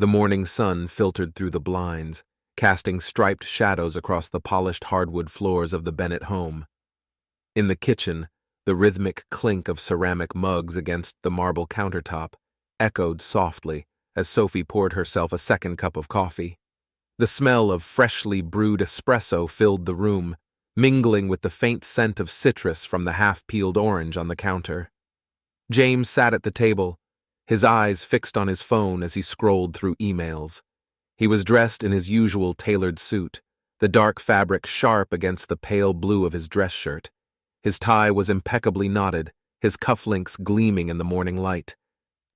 The morning sun filtered through the blinds, casting striped shadows across the polished hardwood floors of the Bennett home. In the kitchen, the rhythmic clink of ceramic mugs against the marble countertop echoed softly as Sophie poured herself a second cup of coffee. The smell of freshly brewed espresso filled the room, mingling with the faint scent of citrus from the half-peeled orange on the counter. James sat at the table, his eyes fixed on his phone as he scrolled through emails. He was dressed in his usual tailored suit, the dark fabric sharp against the pale blue of his dress shirt. His tie was impeccably knotted, his cufflinks gleaming in the morning light.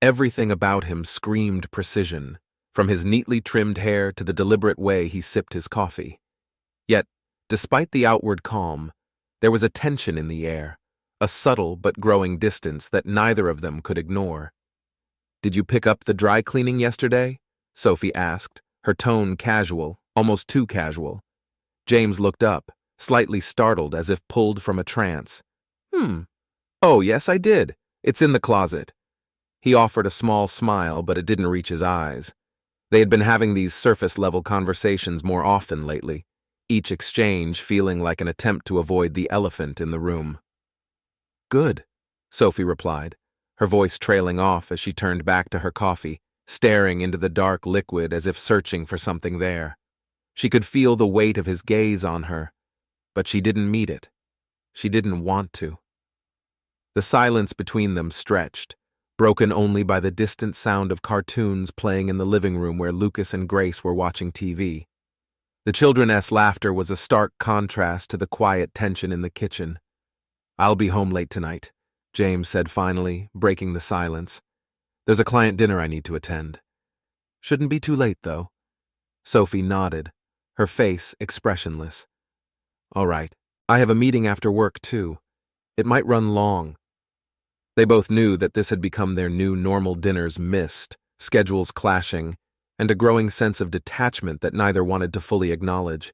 Everything about him screamed precision, from his neatly trimmed hair to the deliberate way he sipped his coffee. Yet, despite the outward calm, there was a tension in the air, a subtle but growing distance that neither of them could ignore. "Did you pick up the dry cleaning yesterday?" Sophie asked, her tone casual, almost too casual. James looked up, slightly startled as if pulled from a trance. Oh, yes, I did. It's in the closet." He offered a small smile, but it didn't reach his eyes. They had been having these surface-level conversations more often lately, each exchange feeling like an attempt to avoid the elephant in the room. "Good," Sophie replied, her voice trailing off as she turned back to her coffee, staring into the dark liquid as if searching for something there. She could feel the weight of his gaze on her, but she didn't meet it. She didn't want to. The silence between them stretched, broken only by the distant sound of cartoons playing in the living room where Lucas and Grace were watching TV. The children's laughter was a stark contrast to the quiet tension in the kitchen. "I'll be home late tonight," James said finally, breaking the silence. "There's a client dinner I need to attend." "Shouldn't be too late, though." Sophie nodded, her face expressionless. "All right. I have a meeting after work, too. It might run long." They both knew that this had become their new normal dinners missed, schedules clashing, and a growing sense of detachment that neither wanted to fully acknowledge.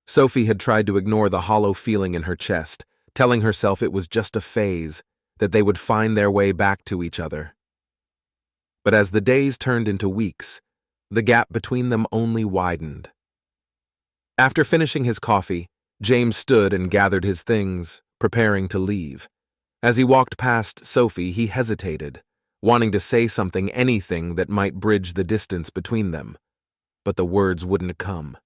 Sophie had tried to ignore the hollow feeling in her chest, telling herself it was just a phase, that they would find their way back to each other. But as the days turned into weeks, the gap between them only widened. After finishing his coffee, James stood and gathered his things, preparing to leave. As he walked past Sophie, he hesitated, wanting to say something, anything that might bridge the distance between them. But the words wouldn't come.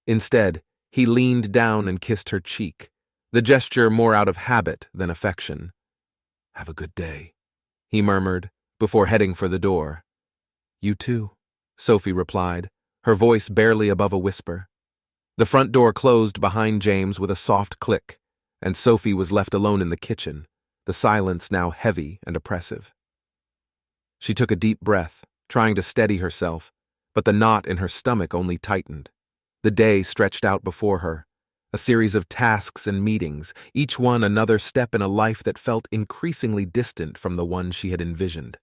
Instead, he leaned down and kissed her cheek, the gesture more out of habit than affection. "Have a good day," he murmured, before heading for the door. "You too," Sophie replied, her voice barely above a whisper. The front door closed behind James with a soft click, and Sophie was left alone in the kitchen, the silence now heavy and oppressive. She took a deep breath, trying to steady herself, but the knot in her stomach only tightened. The day stretched out before her, a series of tasks and meetings, each one another step in a life that felt increasingly distant from the one she had envisioned.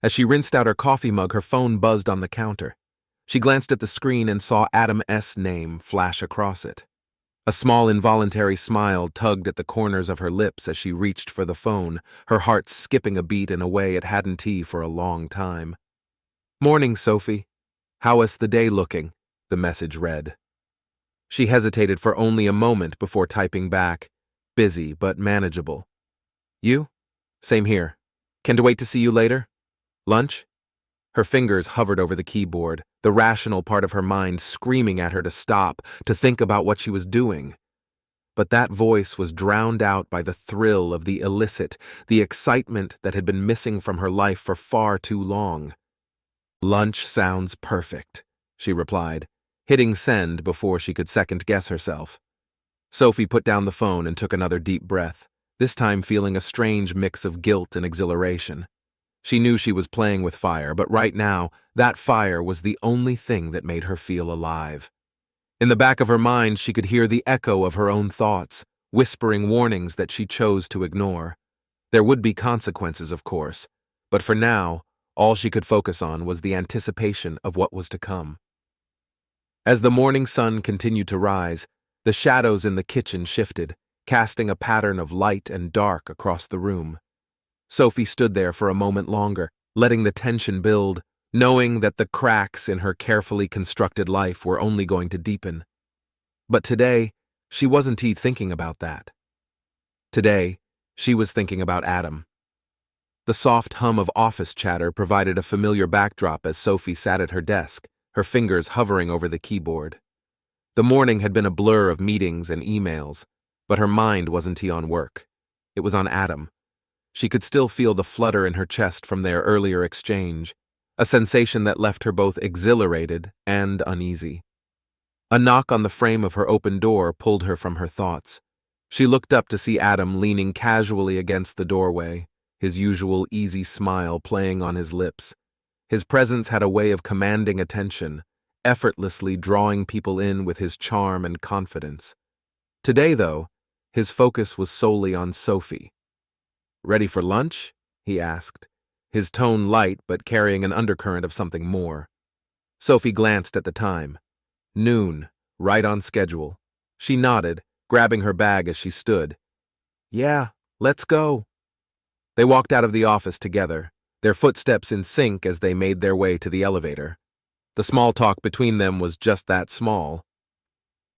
As she rinsed out her coffee mug, her phone buzzed on the counter. She glanced at the screen and saw Adam's name flash across it. A small involuntary smile tugged at the corners of her lips as she reached for the phone, her heart skipping a beat in a way it hadn't for a long time. "Morning, Sophie. How is the day looking?" the message read. She hesitated for only a moment before typing back, "Busy but manageable." "You?" "Same here. Can't wait to see you later." "Lunch?" Her fingers hovered over the keyboard, the rational part of her mind screaming at her to stop, to think about what she was doing. But that voice was drowned out by the thrill of the illicit, the excitement that had been missing from her life for far too long. "Lunch sounds perfect," she replied, hitting send before she could second-guess herself. Sophie put down the phone and took another deep breath, this time feeling a strange mix of guilt and exhilaration. She knew she was playing with fire, but right now, that fire was the only thing that made her feel alive. In the back of her mind, she could hear the echo of her own thoughts, whispering warnings that she chose to ignore. There would be consequences, of course, but for now, all she could focus on was the anticipation of what was to come. As the morning sun continued to rise, the shadows in the kitchen shifted, casting a pattern of light and dark across the room. Sophie stood there for a moment longer, letting the tension build, knowing that the cracks in her carefully constructed life were only going to deepen. But today, she wasn't thinking about that. Today, she was thinking about Adam. The soft hum of office chatter provided a familiar backdrop as Sophie sat at her desk, her fingers hovering over the keyboard. The morning had been a blur of meetings and emails, but her mind wasn't on work. It was on Adam. She could still feel the flutter in her chest from their earlier exchange, a sensation that left her both exhilarated and uneasy. A knock on the frame of her open door pulled her from her thoughts. She looked up to see Adam leaning casually against the doorway, his usual easy smile playing on his lips. His presence had a way of commanding attention, effortlessly drawing people in with his charm and confidence. Today, though, his focus was solely on Sophie. "Ready for lunch?" he asked, his tone light but carrying an undercurrent of something more. Sophie glanced at the time. Noon, right on schedule. She nodded, grabbing her bag as she stood. "Yeah, let's go." They walked out of the office together, their footsteps in sync as they made their way to the elevator. The small talk between them was just that small.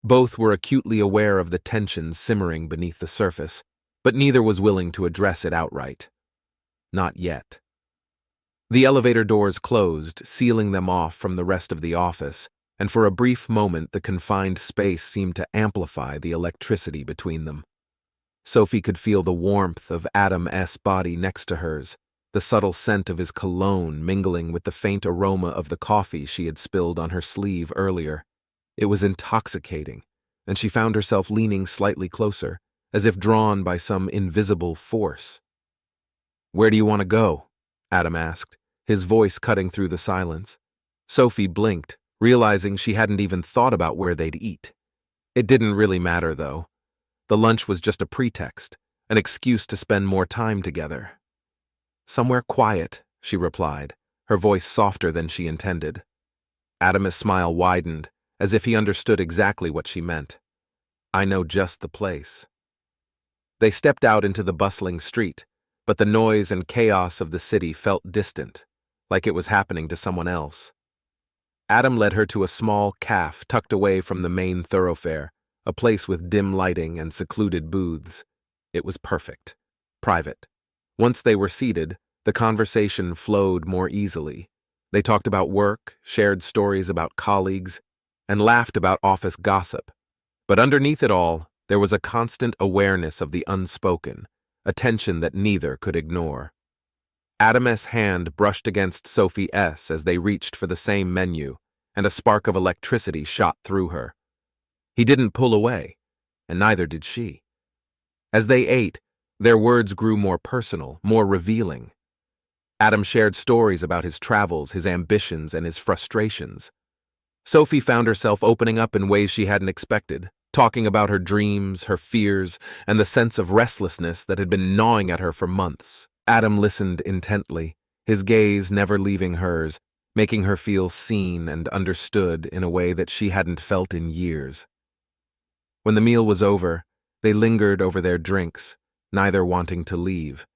Both were acutely aware of the tension simmering beneath the surface, but neither was willing to address it outright. Not yet. The elevator doors closed, sealing them off from the rest of the office, and for a brief moment the confined space seemed to amplify the electricity between them. Sophie could feel the warmth of Adam's body next to hers, the subtle scent of his cologne mingling with the faint aroma of the coffee she had spilled on her sleeve earlier. It was intoxicating, and she found herself leaning slightly closer, as if drawn by some invisible force. "Where do you want to go?" Adam asked, his voice cutting through the silence. Sophie blinked, realizing she hadn't even thought about where they'd eat. It didn't really matter, though. The lunch was just a pretext, an excuse to spend more time together. "Somewhere quiet," she replied, her voice softer than she intended. Adam's smile widened, as if he understood exactly what she meant. "I know just the place." They stepped out into the bustling street, but the noise and chaos of the city felt distant, like it was happening to someone else. Adam led her to a small cafe tucked away from the main thoroughfare, a place with dim lighting and secluded booths. It was perfect. Private. Once they were seated, the conversation flowed more easily. They talked about work, shared stories about colleagues, and laughed about office gossip. But underneath it all, there was a constant awareness of the unspoken, a tension that neither could ignore. Adam's hand brushed against Sophie's as they reached for the same menu, and a spark of electricity shot through her. He didn't pull away, and neither did she. As they ate, their words grew more personal, more revealing. Adam shared stories about his travels, his ambitions, and his frustrations. Sophie found herself opening up in ways she hadn't expected, talking about her dreams, her fears, and the sense of restlessness that had been gnawing at her for months. Adam listened intently, his gaze never leaving hers, making her feel seen and understood in a way that she hadn't felt in years. When the meal was over, they lingered over their drinks, neither wanting to leave.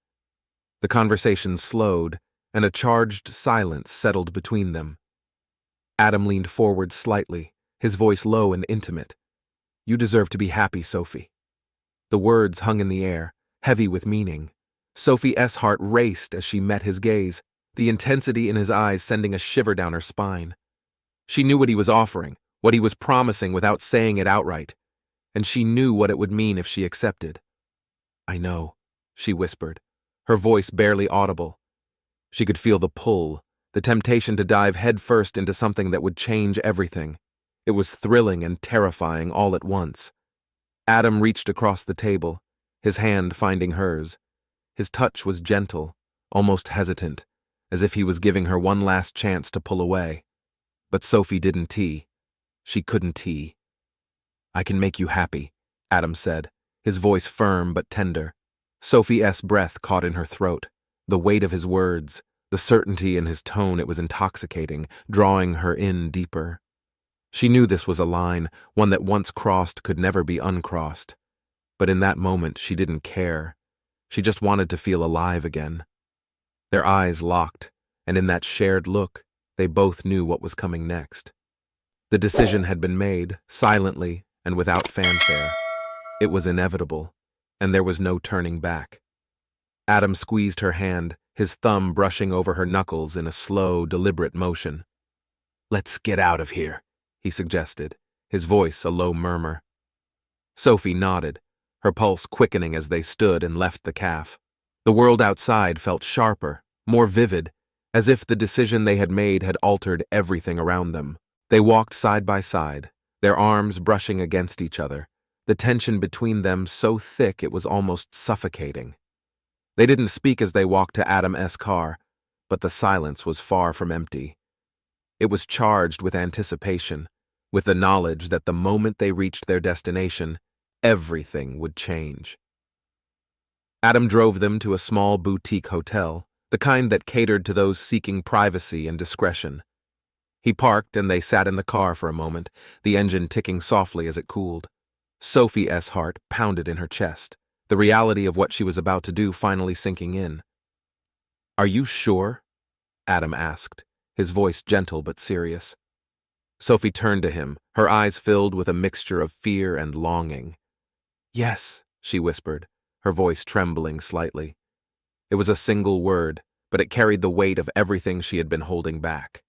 The conversation slowed, and a charged silence settled between them. Adam leaned forward slightly, his voice low and intimate. "You deserve to be happy, Sophie." The words hung in the air, heavy with meaning. Sophie's heart raced as she met his gaze, the intensity in his eyes sending a shiver down her spine. She knew what he was offering, what he was promising without saying it outright, and she knew what it would mean if she accepted. "I know," she whispered, her voice barely audible. She could feel the pull, the temptation to dive headfirst into something that would change everything. It was thrilling and terrifying all at once. Adam reached across the table, his hand finding hers. His touch was gentle, almost hesitant, as if he was giving her one last chance to pull away. But Sophie didn't tea. She couldn't tea. "I can make you happy," Adam said, his voice firm but tender. Sophie's breath caught in her throat. The weight of his words, the certainty in his tone, it was intoxicating, drawing her in deeper. She knew this was a line, one that once crossed could never be uncrossed. But in that moment, she didn't care. She just wanted to feel alive again. Their eyes locked, and in that shared look, They both knew what was coming next. The decision had been made, silently and without fanfare. It was inevitable, and there was no turning back. Adam squeezed her hand, his thumb brushing over her knuckles in a slow, deliberate motion. "Let's get out of here," he suggested, his voice a low murmur. Sophie nodded, her pulse quickening as they stood and left the cafe. The world outside felt sharper, more vivid, as if the decision they had made had altered everything around them. They walked side by side, their arms brushing against each other, the tension between them so thick it was almost suffocating. They didn't speak as they walked to Adam's car, but the silence was far from empty. It was charged with anticipation, with the knowledge that the moment they reached their destination, everything would change. Adam drove them to a small boutique hotel, the kind that catered to those seeking privacy and discretion. He parked and they sat in the car for a moment, the engine ticking softly as it cooled. Sophie's heart pounded in her chest, the reality of what she was about to do finally sinking in. "Are you sure?" Adam asked, his voice gentle but serious. Sophie turned to him, her eyes filled with a mixture of fear and longing. "Yes," she whispered, her voice trembling slightly. It was a single word, but it carried the weight of everything she had been holding back.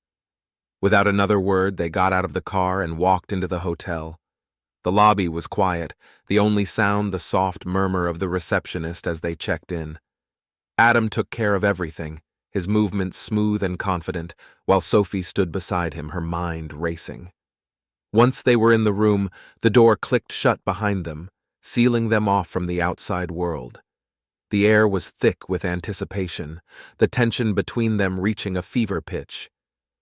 Without another word, they got out of the car and walked into the hotel. The lobby was quiet, the only sound the soft murmur of the receptionist as they checked in. Adam took care of everything, his movements smooth and confident, while Sophie stood beside him, her mind racing. Once they were in the room, the door clicked shut behind them, sealing them off from the outside world. The air was thick with anticipation, the tension between them reaching a fever pitch.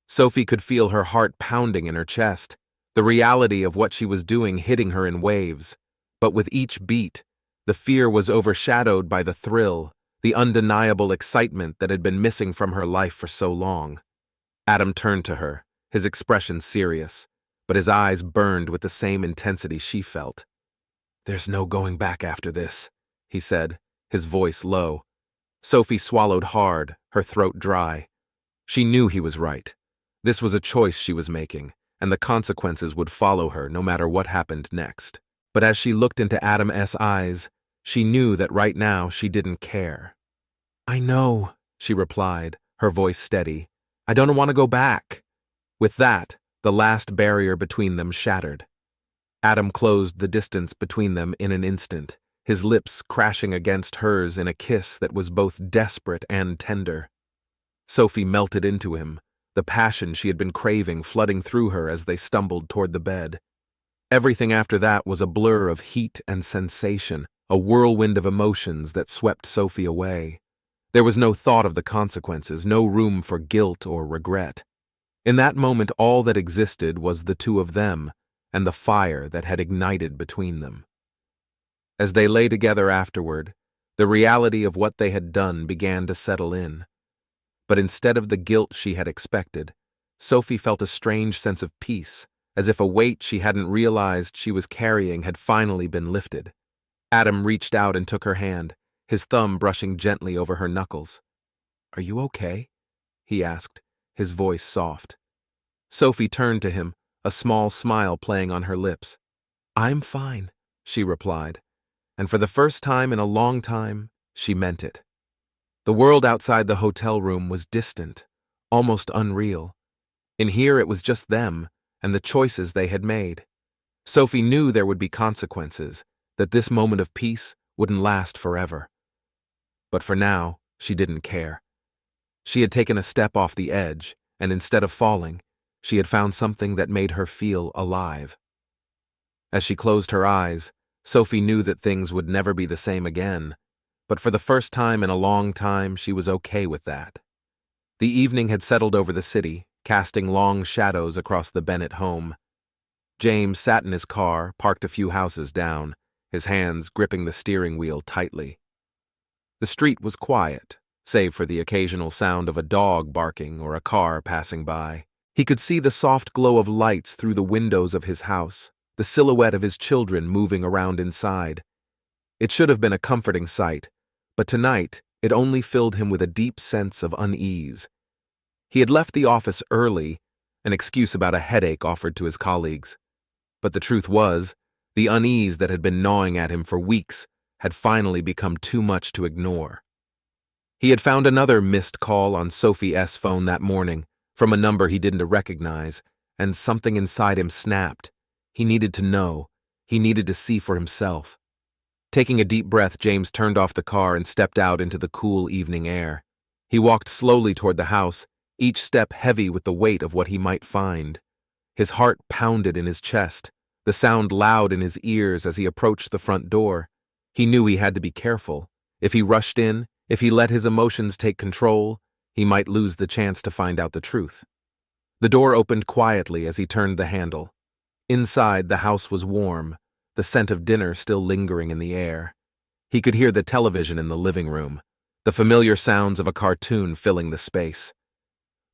Sophie could feel her heart pounding in her chest, the reality of what she was doing hitting her in waves. But with each beat, the fear was overshadowed by the thrill, the undeniable excitement that had been missing from her life for so long. Adam turned to her, his expression serious, but his eyes burned with the same intensity she felt. "There's no going back after this," he said, his voice low. Sophie swallowed hard, her throat dry. She knew he was right. This was a choice she was making, and the consequences would follow her no matter what happened next. But as she looked into Adam's eyes, she knew that right now she didn't care. "I know," she replied, her voice steady. "I don't want to go back." With that, the last barrier between them shattered. Adam closed the distance between them in an instant, his lips crashing against hers in a kiss that was both desperate and tender. Sophie melted into him, the passion she had been craving flooding through her as they stumbled toward the bed. Everything after that was a blur of heat and sensation, a whirlwind of emotions that swept Sophie away. There was no thought of the consequences, no room for guilt or regret. In that moment, all that existed was the two of them and the fire that had ignited between them. As they lay together afterward, the reality of what they had done began to settle in. But instead of the guilt she had expected, Sophie felt a strange sense of peace, as if a weight she hadn't realized she was carrying had finally been lifted. Adam reached out and took her hand, his thumb brushing gently over her knuckles. "Are you okay?" he asked, his voice soft. Sophie turned to him, a small smile playing on her lips. "I'm fine," she replied, and for the first time in a long time, she meant it. The world outside the hotel room was distant, almost unreal. In here it was just them and the choices they had made. Sophie knew there would be consequences, that this moment of peace wouldn't last forever. But for now, she didn't care. She had taken a step off the edge, and instead of falling, she had found something that made her feel alive. As she closed her eyes, Sophie knew that things would never be the same again, but for the first time in a long time, she was okay with that. The evening had settled over the city, casting long shadows across the Bennett home. James sat in his car, parked a few houses down, his hands gripping the steering wheel tightly. The street was quiet, save for the occasional sound of a dog barking or a car passing by. He could see the soft glow of lights through the windows of his house, the silhouette of his children moving around inside. It should have been a comforting sight, but tonight it only filled him with a deep sense of unease. He had left the office early, an excuse about a headache offered to his colleagues. But the truth was, the unease that had been gnawing at him for weeks had finally become too much to ignore. He had found another missed call on Sophie's phone that morning, from a number he didn't recognize, and something inside him snapped. He needed to know. He needed to see for himself. Taking a deep breath, James turned off the car and stepped out into the cool evening air. He walked slowly toward the house, each step heavy with the weight of what he might find. His heart pounded in his chest, the sound loud in his ears as he approached the front door. He knew he had to be careful. If he rushed in, if he let his emotions take control, he might lose the chance to find out the truth. The door opened quietly as he turned the handle. Inside, the house was warm, the scent of dinner still lingering in the air. He could hear the television in the living room, the familiar sounds of a cartoon filling the space.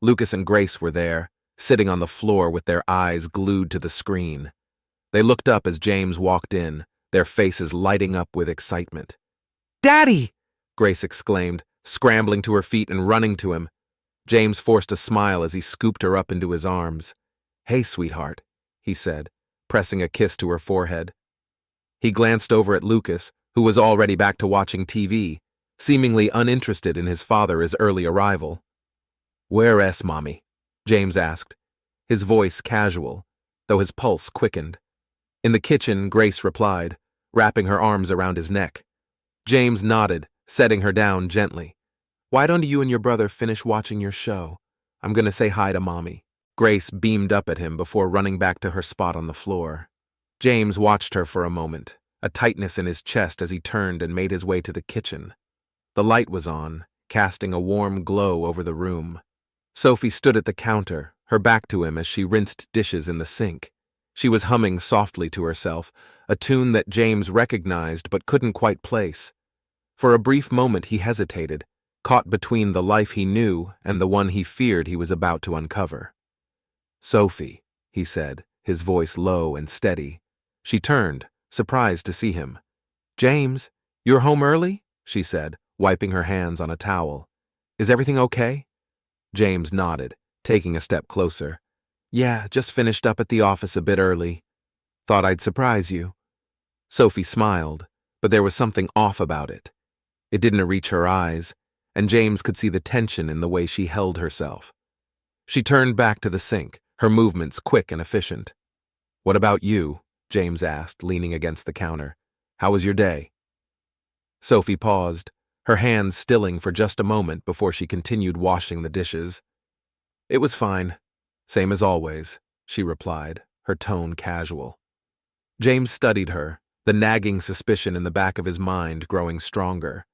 Lucas and Grace were there, sitting on the floor with their eyes glued to the screen. They looked up as James walked in, their faces lighting up with excitement. "Daddy!" Grace exclaimed, scrambling to her feet and running to him. James forced a smile as he scooped her up into his arms. "Hey, sweetheart," he said, pressing a kiss to her forehead. He glanced over at Lucas, who was already back to watching TV, seemingly uninterested in his father's early arrival. "Where's Mommy?" James asked, his voice casual, though his pulse quickened. In the kitchen, Grace replied, wrapping her arms around his neck. James nodded, setting her down gently. "Why don't you and your brother finish watching your show? I'm going to say hi to Mommy." Grace beamed up at him before running back to her spot on the floor. James watched her for a moment, a tightness in his chest as he turned and made his way to the kitchen. The light was on, casting a warm glow over the room. Sophie stood at the counter, her back to him as she rinsed dishes in the sink. She was humming softly to herself, a tune that James recognized but couldn't quite place. For a brief moment he hesitated, caught between the life he knew and the one he feared he was about to uncover. "Sophie," he said, his voice low and steady. She turned, surprised to see him. "James, you're home early?" she said, wiping her hands on a towel. "Is everything okay?" James nodded, taking a step closer. "Yeah, just finished up at the office a bit early. Thought I'd surprise you." Sophie smiled, but there was something off about it. It didn't reach her eyes, and James could see the tension in the way she held herself. She turned back to the sink, her movements quick and efficient. "What about you?" James asked, leaning against the counter. "How was your day?" Sophie paused, her hands stilling for just a moment before she continued washing the dishes. "It was fine. Same as always," she replied, her tone casual. James studied her, the nagging suspicion in the back of his mind growing stronger.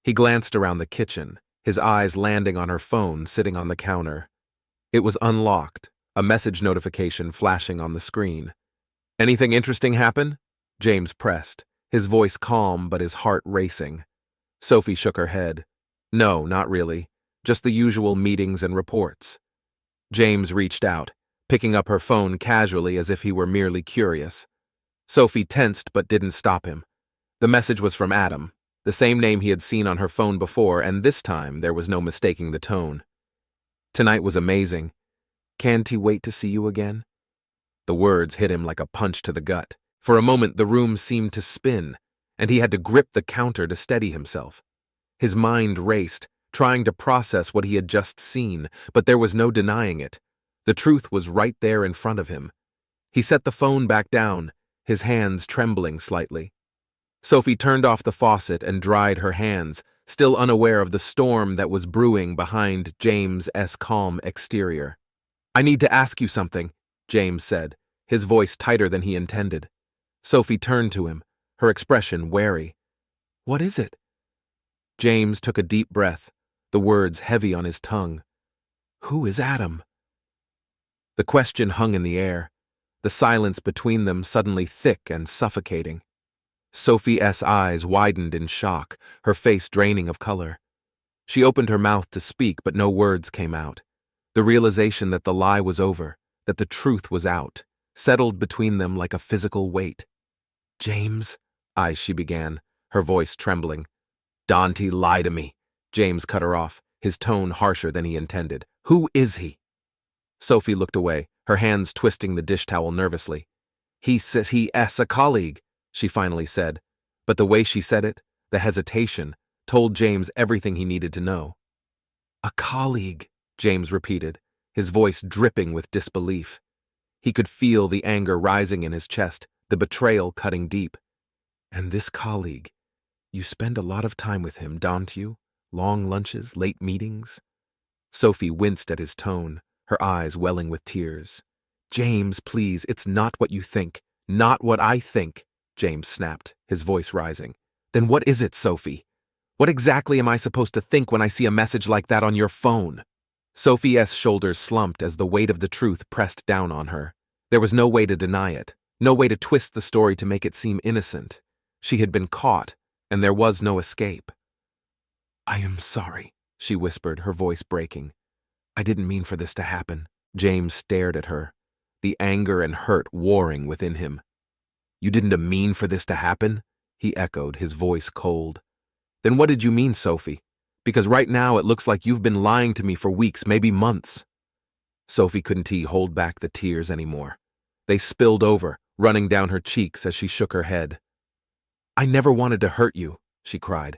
He glanced around the kitchen, his eyes landing on her phone sitting on the counter. It was unlocked, a message notification flashing on the screen. "Anything interesting happen?" James pressed, his voice calm but his heart racing. Sophie shook her head. "No, not really. Just the usual meetings and reports." James reached out, picking up her phone casually as if he were merely curious. Sophie tensed but didn't stop him. The message was from Adam, the same name he had seen on her phone before, and this time there was no mistaking the tone. "Tonight was amazing. Can't he wait to see you again?" The words hit him like a punch to the gut. For a moment the room seemed to spin, and he had to grip the counter to steady himself. His mind raced, trying to process what he had just seen, but there was no denying it. The truth was right there in front of him. He set the phone back down, his hands trembling slightly. Sophie turned off the faucet and dried her hands, still unaware of the storm that was brewing behind James's calm exterior. "I need to ask you something," James said, his voice tighter than he intended. Sophie turned to him, her expression wary. "What is it?" James took a deep breath, the words heavy on his tongue. "Who is Adam?" The question hung in the air, the silence between them suddenly thick and suffocating. Sophie's eyes widened in shock, her face draining of color. She opened her mouth to speak, but no words came out. The realization that the lie was over, that the truth was out, settled between them like a physical weight. "James," she began, her voice trembling. "Dante, lie to me," James cut her off, his tone harsher than he intended. "Who is he?" Sophie looked away, her hands twisting the dish towel nervously. "He says he's a colleague," she finally said, but the way she said it, the hesitation, told James everything he needed to know. "A colleague," James repeated, his voice dripping with disbelief. He could feel the anger rising in his chest, the betrayal cutting deep. "And this colleague, you spend a lot of time with him, don't you? Long lunches, late meetings?" Sophie winced at his tone, her eyes welling with tears. "James, please, it's not what you think. Not what I think," James snapped, his voice rising. "Then what is it, Sophie? What exactly am I supposed to think when I see a message like that on your phone?" Sophie's shoulders slumped as the weight of the truth pressed down on her. There was no way to deny it, no way to twist the story to make it seem innocent. She had been caught, and there was no escape. "I am sorry," she whispered, her voice breaking. "I didn't mean for this to happen." James stared at her, the anger and hurt warring within him. "You didn't mean for this to happen?" he echoed, his voice cold. "Then what did you mean, Sophie? Because right now it looks like you've been lying to me for weeks, maybe months." Sophie couldn't hold back the tears anymore. They spilled over, running down her cheeks as she shook her head. "I never wanted to hurt you," she cried.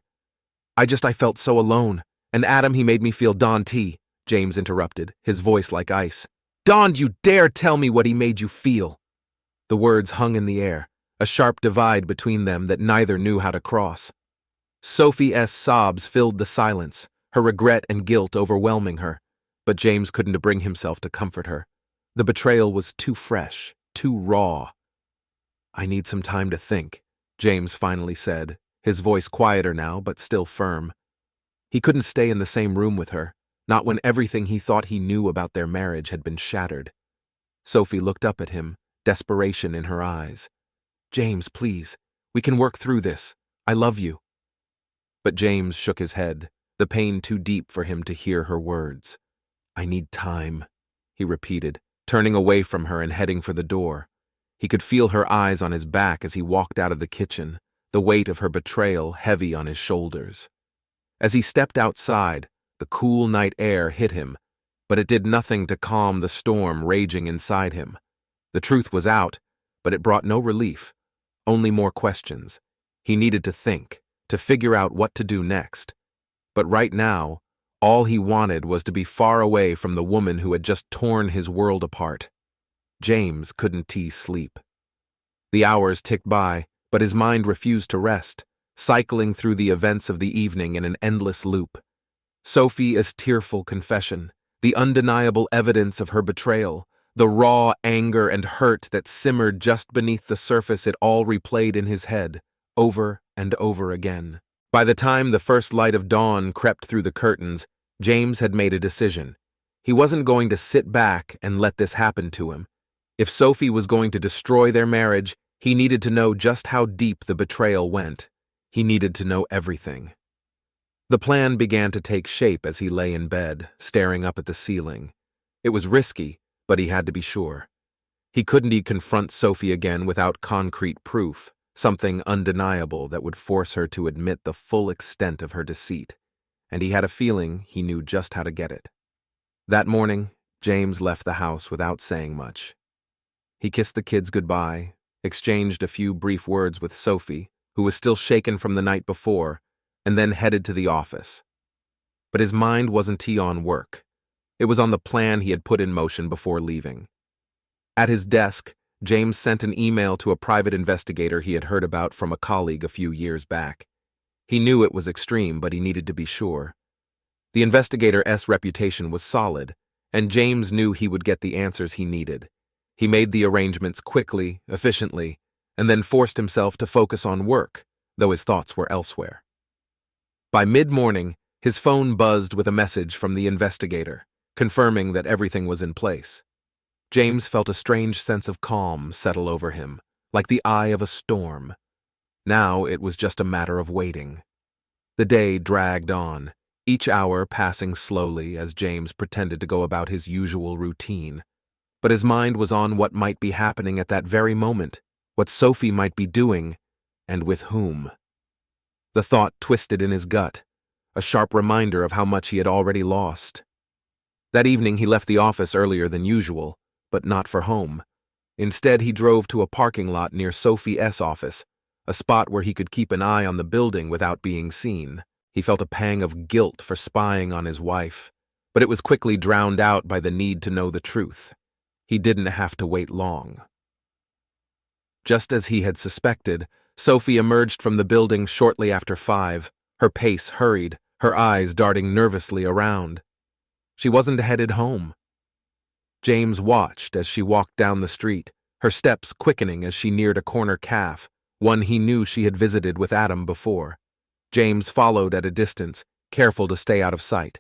I felt so alone. And Adam, he made me feel T. James interrupted, his voice like ice. "Don't you dare tell me what he made you feel." The words hung in the air, a sharp divide between them that neither knew how to cross. Sophie's sobs filled the silence, her regret and guilt overwhelming her, but James couldn't bring himself to comfort her. The betrayal was too fresh, too raw. "I need some time to think," James finally said, his voice quieter now but still firm. He couldn't stay in the same room with her, not when everything he thought he knew about their marriage had been shattered. Sophie looked up at him, desperation in her eyes. "James, please, we can work through this. I love you." But James shook his head, the pain too deep for him to hear her words. "I need time," he repeated, turning away from her and heading for the door. He could feel her eyes on his back as he walked out of the kitchen, the weight of her betrayal heavy on his shoulders. As he stepped outside, the cool night air hit him, but it did nothing to calm the storm raging inside him. The truth was out, but it brought no relief, only more questions. He needed to think, to figure out what to do next. But right now, all he wanted was to be far away from the woman who had just torn his world apart. James couldn't sleep. The hours ticked by, but his mind refused to rest, cycling through the events of the evening in an endless loop. Sophie's tearful confession, the undeniable evidence of her betrayal, the raw anger and hurt that simmered just beneath the surface, it all replayed in his head, over and over again. By the time the first light of dawn crept through the curtains, James had made a decision. He wasn't going to sit back and let this happen to him. If Sophie was going to destroy their marriage, he needed to know just how deep the betrayal went. He needed to know everything. The plan began to take shape as he lay in bed, staring up at the ceiling. It was risky, but he had to be sure. He couldn't confront Sophie again without concrete proof, something undeniable that would force her to admit the full extent of her deceit, and he had a feeling he knew just how to get it. That morning, James left the house without saying much. He kissed the kids goodbye, exchanged a few brief words with Sophie, who was still shaken from the night before, and then headed to the office. But his mind wasn't on work. It was on the plan he had put in motion before leaving. At his desk, James sent an email to a private investigator he had heard about from a colleague a few years back. He knew it was extreme, but he needed to be sure. The investigator's reputation was solid, and James knew he would get the answers he needed. He made the arrangements quickly, efficiently, and then forced himself to focus on work, though his thoughts were elsewhere. By mid-morning, his phone buzzed with a message from the investigator, confirming that everything was in place. James felt a strange sense of calm settle over him, like the eye of a storm. Now it was just a matter of waiting. The day dragged on, each hour passing slowly as James pretended to go about his usual routine. But his mind was on what might be happening at that very moment, what Sophie might be doing, and with whom. The thought twisted in his gut, a sharp reminder of how much he had already lost. That evening he left the office earlier than usual, but not for home. Instead, he drove to a parking lot near Sophie's office, a spot where he could keep an eye on the building without being seen. He felt a pang of guilt for spying on his wife, but it was quickly drowned out by the need to know the truth. He didn't have to wait long. Just as he had suspected, Sophie emerged from the building shortly after 5, her pace hurried, her eyes darting nervously around. She wasn't headed home. James watched as she walked down the street, her steps quickening as she neared a corner cafe, one he knew she had visited with Adam before. James followed at a distance, careful to stay out of sight.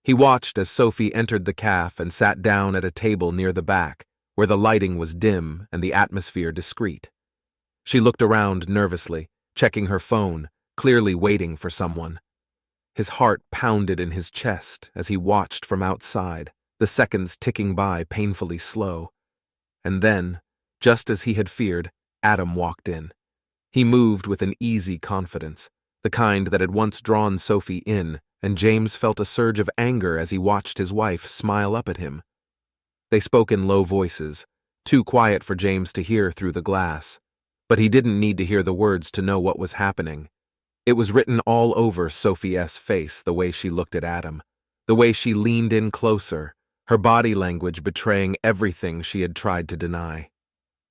He watched as Sophie entered the cafe and sat down at a table near the back, where the lighting was dim and the atmosphere discreet. She looked around nervously, checking her phone, clearly waiting for someone. His heart pounded in his chest as he watched from outside, the seconds ticking by painfully slow. And then, just as he had feared, Adam walked in. He moved with an easy confidence, the kind that had once drawn Sophie in, and James felt a surge of anger as he watched his wife smile up at him. They spoke in low voices, too quiet for James to hear through the glass. But he didn't need to hear the words to know what was happening. It was written all over Sophie's face, the way she looked at Adam, the way she leaned in closer, her body language betraying everything she had tried to deny.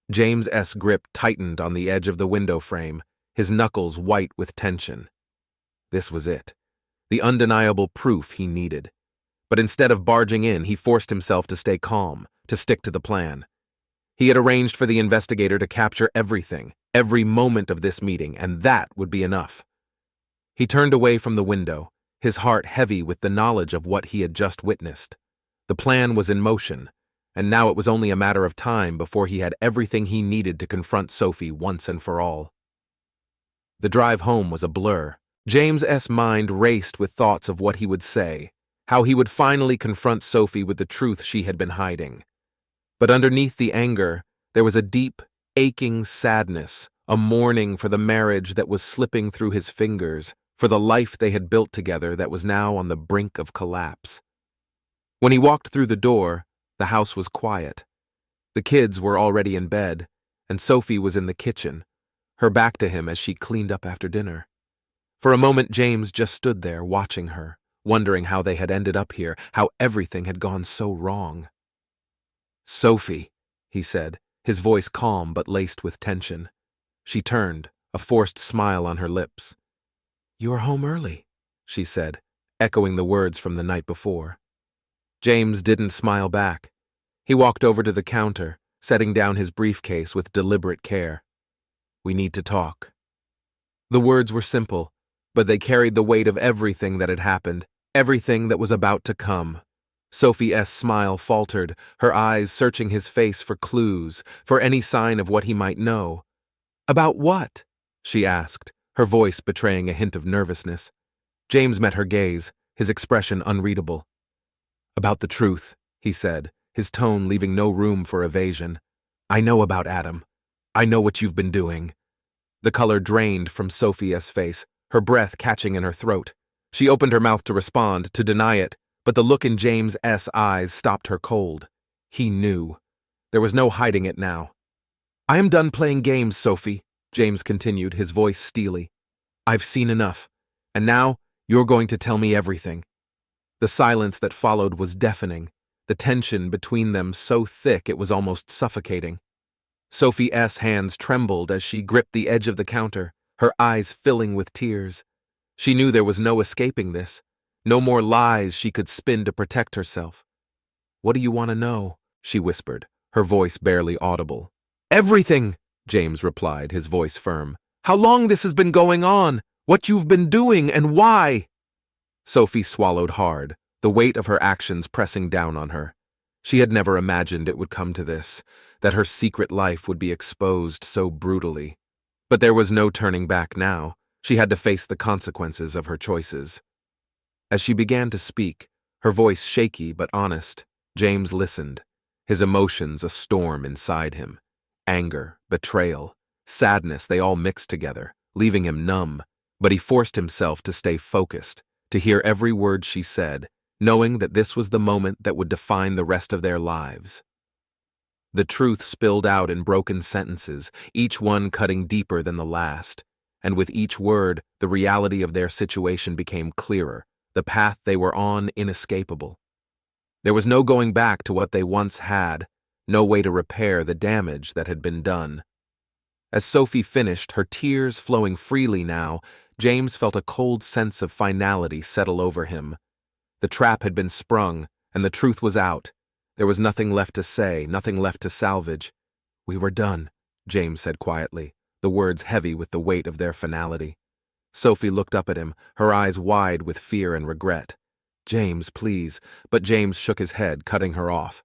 James's grip tightened on the edge of the window frame, his knuckles white with tension. This was it, the undeniable proof he needed. But instead of barging in, he forced himself to stay calm, to stick to the plan. He had arranged for the investigator to capture everything, every moment of this meeting, and that would be enough. He turned away from the window, his heart heavy with the knowledge of what he had just witnessed. The plan was in motion, and now it was only a matter of time before he had everything he needed to confront Sophie once and for all. The drive home was a blur. James's mind raced with thoughts of what he would say, how he would finally confront Sophie with the truth she had been hiding. But underneath the anger, there was a deep, aching sadness, a mourning for the marriage that was slipping through his fingers, for the life they had built together that was now on the brink of collapse. When he walked through the door, the house was quiet. The kids were already in bed, and Sophie was in the kitchen, her back to him as she cleaned up after dinner. For a moment, James just stood there watching her, wondering how they had ended up here, how everything had gone so wrong. "Sophie," he said, his voice calm but laced with tension. She turned, a forced smile on her lips. "You are home early," she said, echoing the words from the night before. James didn't smile back. He walked over to the counter, setting down his briefcase with deliberate care. "We need to talk." The words were simple, but they carried the weight of everything that had happened, everything that was about to come. Sophie's smile faltered, her eyes searching his face for clues, for any sign of what he might know. "About what?" she asked, her voice betraying a hint of nervousness. James met her gaze, his expression unreadable. "About the truth," he said, his tone leaving no room for evasion. "I know about Adam. I know what you've been doing." The color drained from Sophie's face, her breath catching in her throat. She opened her mouth to respond, to deny it, but the look in James's eyes stopped her cold. He knew. There was no hiding it now. "I am done playing games, Sophie," James continued, his voice steely. "I've seen enough, and now you're going to tell me everything." The silence that followed was deafening, the tension between them so thick it was almost suffocating. Sophie's hands trembled as she gripped the edge of the counter, her eyes filling with tears. She knew there was no escaping this, no more lies she could spin to protect herself. "What do you want to know?" she whispered, her voice barely audible. "Everything," James replied, his voice firm. "How long this has been going on, what you've been doing, and why." Sophie swallowed hard, the weight of her actions pressing down on her. She had never imagined it would come to this, that her secret life would be exposed so brutally. But there was no turning back now. She had to face the consequences of her choices. As she began to speak, her voice shaky but honest, James listened, his emotions a storm inside him. Anger, betrayal, sadness, they all mixed together, leaving him numb, but he forced himself to stay focused, to hear every word she said, knowing that this was the moment that would define the rest of their lives. The truth spilled out in broken sentences, each one cutting deeper than the last, and with each word, the reality of their situation became clearer, the path they were on inescapable. There was no going back to what they once had, no way to repair the damage that had been done. As Sophie finished, her tears flowing freely now, James felt a cold sense of finality settle over him. The trap had been sprung, and the truth was out. There was nothing left to say, nothing left to salvage. "We were done," James said quietly, the words heavy with the weight of their finality. Sophie looked up at him, her eyes wide with fear and regret. "James, please," but James shook his head, cutting her off.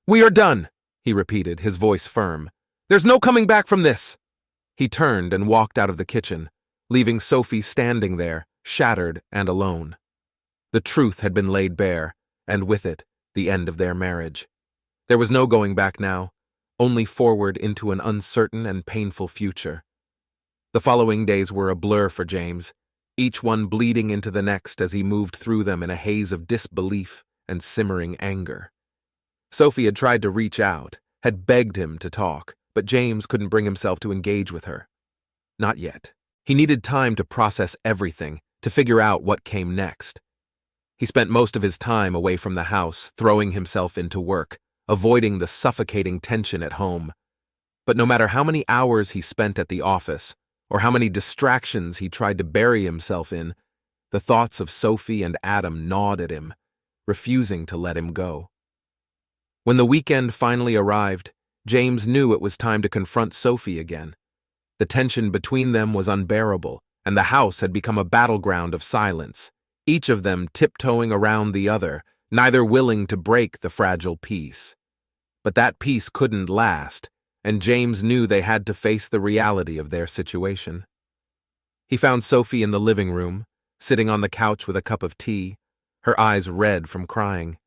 "We are done," he repeated, his voice firm. "There's no coming back from this." He turned and walked out of the kitchen, leaving Sophie standing there, shattered and alone. The truth had been laid bare, and with it, the end of their marriage. There was no going back now, only forward into an uncertain and painful future. The following days were a blur for James, each one bleeding into the next as he moved through them in a haze of disbelief and simmering anger. Sophie had tried to reach out, had begged him to talk, but James couldn't bring himself to engage with her. Not yet. He needed time to process everything, to figure out what came next. He spent most of his time away from the house, throwing himself into work, avoiding the suffocating tension at home. But no matter how many hours he spent at the office, or how many distractions he tried to bury himself in, the thoughts of Sophie and Adam gnawed at him, refusing to let him go. When the weekend finally arrived, James knew it was time to confront Sophie again. The tension between them was unbearable, and the house had become a battleground of silence, each of them tiptoeing around the other, neither willing to break the fragile peace. But that peace couldn't last, and James knew they had to face the reality of their situation. He found Sophie in the living room, sitting on the couch with a cup of tea, her eyes red from crying.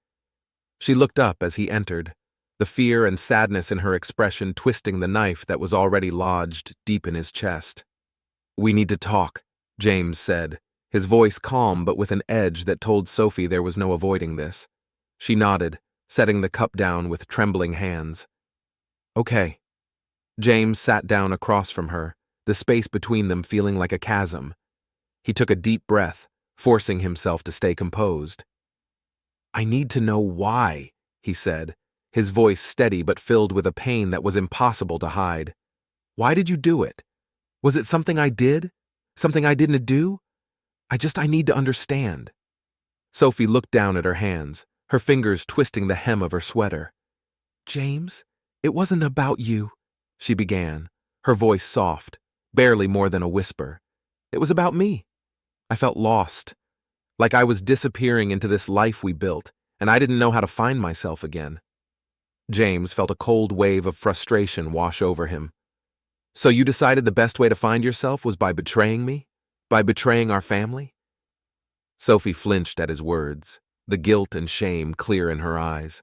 She looked up as he entered, the fear and sadness in her expression twisting the knife that was already lodged deep in his chest. "We need to talk," James said, his voice calm but with an edge that told Sophie there was no avoiding this. She nodded, setting the cup down with trembling hands. "Okay." James sat down across from her, the space between them feeling like a chasm. He took a deep breath, forcing himself to stay composed. "I need to know why," he said, his voice steady but filled with a pain that was impossible to hide. "Why did you do it? Was it something I did? Something I didn't do? I need to understand." Sophie looked down at her hands, her fingers twisting the hem of her sweater. "James, it wasn't about you," she began, her voice soft, barely more than a whisper. "It was about me. I felt lost, like I was disappearing into this life we built, and I didn't know how to find myself again." James felt a cold wave of frustration wash over him. "So you decided the best way to find yourself was by betraying me? By betraying our family?" Sophie flinched at his words, the guilt and shame clear in her eyes.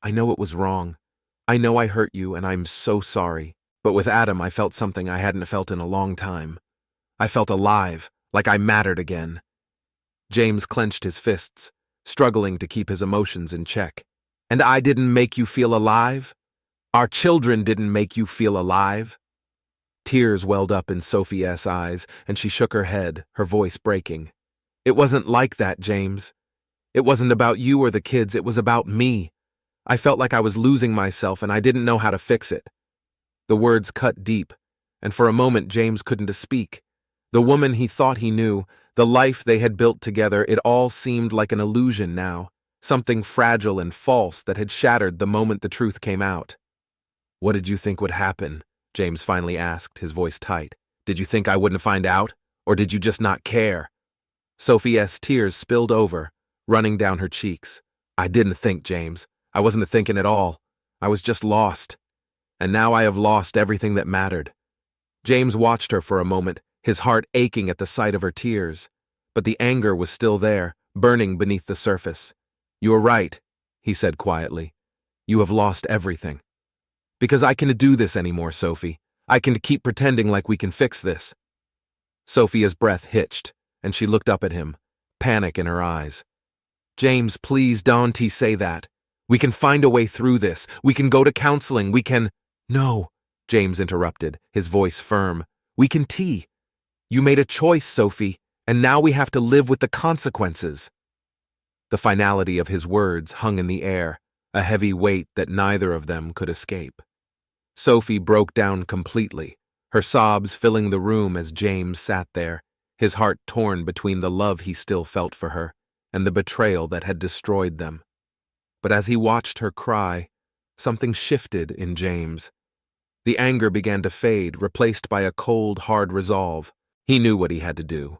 "I know it was wrong. I know I hurt you, and I'm so sorry. But with Adam, I felt something I hadn't felt in a long time. I felt alive, like I mattered again." James clenched his fists, struggling to keep his emotions in check. "And I didn't make you feel alive? Our children didn't make you feel alive?" Tears welled up in Sophie's eyes, and she shook her head, her voice breaking. "It wasn't like that, James. It wasn't about you or the kids, it was about me. I felt like I was losing myself and I didn't know how to fix it." The words cut deep, and for a moment James couldn't speak. The woman he thought he knew, the life they had built together, it all seemed like an illusion now, something fragile and false that had shattered the moment the truth came out. "What did you think would happen?" James finally asked, his voice tight. "Did you think I wouldn't find out? Or did you just not care?" Sophie's tears spilled over, running down her cheeks. "I didn't think, James. I wasn't thinking at all. I was just lost. And now I have lost everything that mattered." James watched her for a moment, his heart aching at the sight of her tears. But the anger was still there, burning beneath the surface. "You are right," he said quietly. "You have lost everything. Because I can't do this anymore, Sophie. I can't keep pretending like we can fix this." Sophia's breath hitched, and she looked up at him, panic in her eyes. "James, please don't say that. We can find a way through this. We can go to counseling. We can—" "No," James interrupted, his voice firm. "We can tea. You made a choice, Sophie, and now we have to live with the consequences." The finality of his words hung in the air, a heavy weight that neither of them could escape. Sophie broke down completely, her sobs filling the room as James sat there, his heart torn between the love he still felt for her and the betrayal that had destroyed them. But as he watched her cry, something shifted in James. The anger began to fade, replaced by a cold, hard resolve. He knew what he had to do,